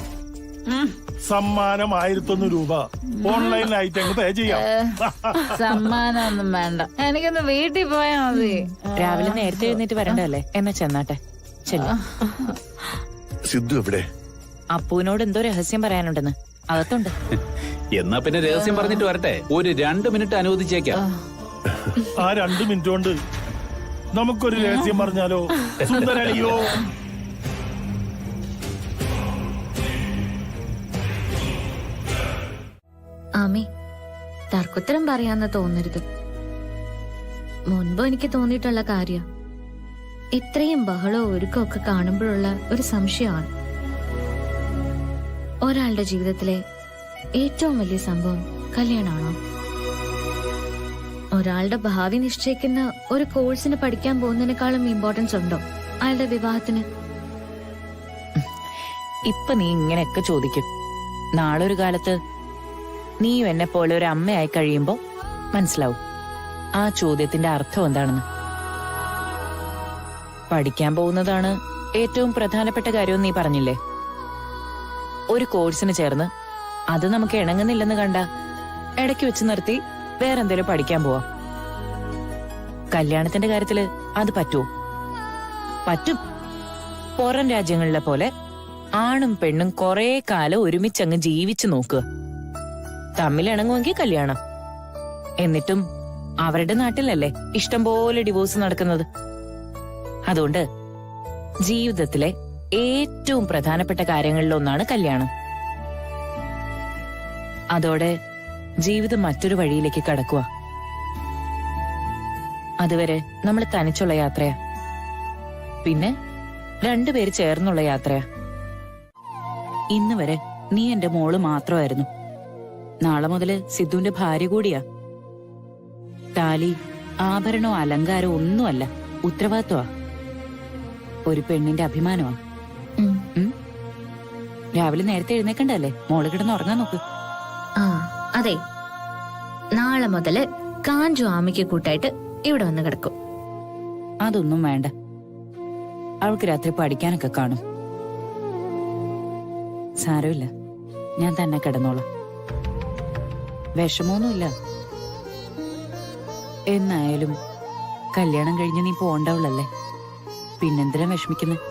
സമ്മാനം 1100 രൂപ ഓൺലൈനായിട്ട് അങ്ങ് പേ ചെയ്യാം. സമ്മാനമൊന്നും വേണ്ട, എനിക്കൊന്ന് വീട്ടിൽ പോയാ മതി. രാവിലെ നേരത്തെ എഴുന്നേറ്റ് വരണ്ടല്ലേ? എന്നാ ചെന്നാട്ടെ. സിദ്ധു എവിടെ? അപ്പുവിനോട് എന്തോ രഹസ്യം പറയാനുണ്ടെന്ന് അകത്തുണ്ട്. എന്നാ പിന്നെ രഹസ്യം പറഞ്ഞിട്ട് വരട്ടെ. ഒരു 2 മിനിറ്റ് അനുവദിച്ചേക്കാം. ആ 2 മിനിറ്റ് കൊണ്ട് നമുക്കൊരു രഹസ്യം പറഞ്ഞാലോ സുന്ദരളിയോ? ആമി, തർക്കുത്തരം പറയാന്ന് തോന്നരുത്. മുൻപ് എനിക്ക് തോന്നിയിട്ടുള്ള കാര്യ ഇത്രയും ബഹളവും ഒരുക്കമൊക്കെ കാണുമ്പോഴുള്ള ഒരു സംശയമാണ്. ഒരാളുടെ ജീവിതത്തിലെ ഏറ്റവും വലിയ സംഭവം കല്യാണമാണോ? ഒരാളുടെ ഭാവി നിശ്ചയിക്കുന്ന ഒരു കോഴ്സിന് പഠിക്കാൻ പോകുന്നതിനേക്കാളും ഇമ്പോർട്ടൻസ് ഉണ്ടോ അയാളുടെ വിവാഹത്തിന്? ഇപ്പൊ നീ ഇങ്ങനെയൊക്കെ ചോദിക്കും. നാളെ ഒരു കാലത്ത് നീയും എന്നെ പോലെ ഒരു അമ്മയായി കഴിയുമ്പോ മനസ്സിലാവും ആ ചോദ്യത്തിന്റെ അർത്ഥം എന്താണെന്ന്. പഠിക്കാൻ പോകുന്നതാണ് ഏറ്റവും പ്രധാനപ്പെട്ട കാര്യം നീ പറഞ്ഞില്ലേ? ഒരു കോഴ്സിന് ചേർന്ന് അത് നമുക്ക് ഇണങ്ങുന്നില്ലെന്ന് കണ്ട ഇടയ്ക്ക് വെച്ച് നിർത്തി വേറെന്തേലും പഠിക്കാൻ പോവാം. കല്യാണത്തിന്റെ കാര്യത്തില് അത് പറ്റുമോ? പറ്റും. പുറം രാജ്യങ്ങളിലെ പോലെ ആണും പെണ്ണും കൊറേ കാലം ഒരുമിച്ചങ്ങ് ജീവിച്ചു നോക്കുക. തമ്മിലിണങ്ങുമെങ്കിൽ കല്യാണം. എന്നിട്ടും അവരുടെ നാട്ടിലല്ലേ ഇഷ്ടംപോലെ ഡിവോഴ്സ് നടക്കുന്നത്. അതുകൊണ്ട് ജീവിതത്തിലെ ഏറ്റവും പ്രധാനപ്പെട്ട കാര്യങ്ങളിലൊന്നാണ് കല്യാണം. അതോടെ ജീവിതം മറ്റൊരു വഴിയിലേക്ക് കടക്കുക. അതുവരെ നമ്മൾ തനിച്ചുള്ള യാത്രയാ, പിന്നെ 2 പേര് ചേർന്നുള്ള യാത്രയാ. ഇന്ന് വരെ നീ എന്റെ മോള് മാത്രമായിരുന്നു. നാളെ മുതല് സിദ്ധുവിന്റെ ഭാര്യ കൂടിയാ. താലി, ആഭരണോ അലങ്കാരോ ഒന്നുമല്ല, ഉത്തരവാദിത്വമാ. ഒരു പെണ്ണിന്റെ അഭിമാനമാ. രാവിലെ നേരത്തെ എഴുന്നേക്കണ്ടല്ലേ? മോള് കിടന്ന് ഉറങ്ങാൻ നോക്ക്. അതെ, നാളെ മുതല് കാഞ്ചു ആമിക്ക് കൂട്ടായിട്ട് ഇവിടെ വന്ന് കിടക്കും. അതൊന്നും വേണ്ട, അവൾക്ക് രാത്രി പഠിക്കാനൊക്കെ കാണും. സാരമില്ല, ഞാൻ തന്നെ കിടന്നോളാം. വിഷമൊന്നുമില്ല. എന്നായാലും കല്യാണം കഴിഞ്ഞ് നീ പോണ്ടവളല്ലേ, പിന്നെന്തിനാ വിഷമിക്കുന്നത്?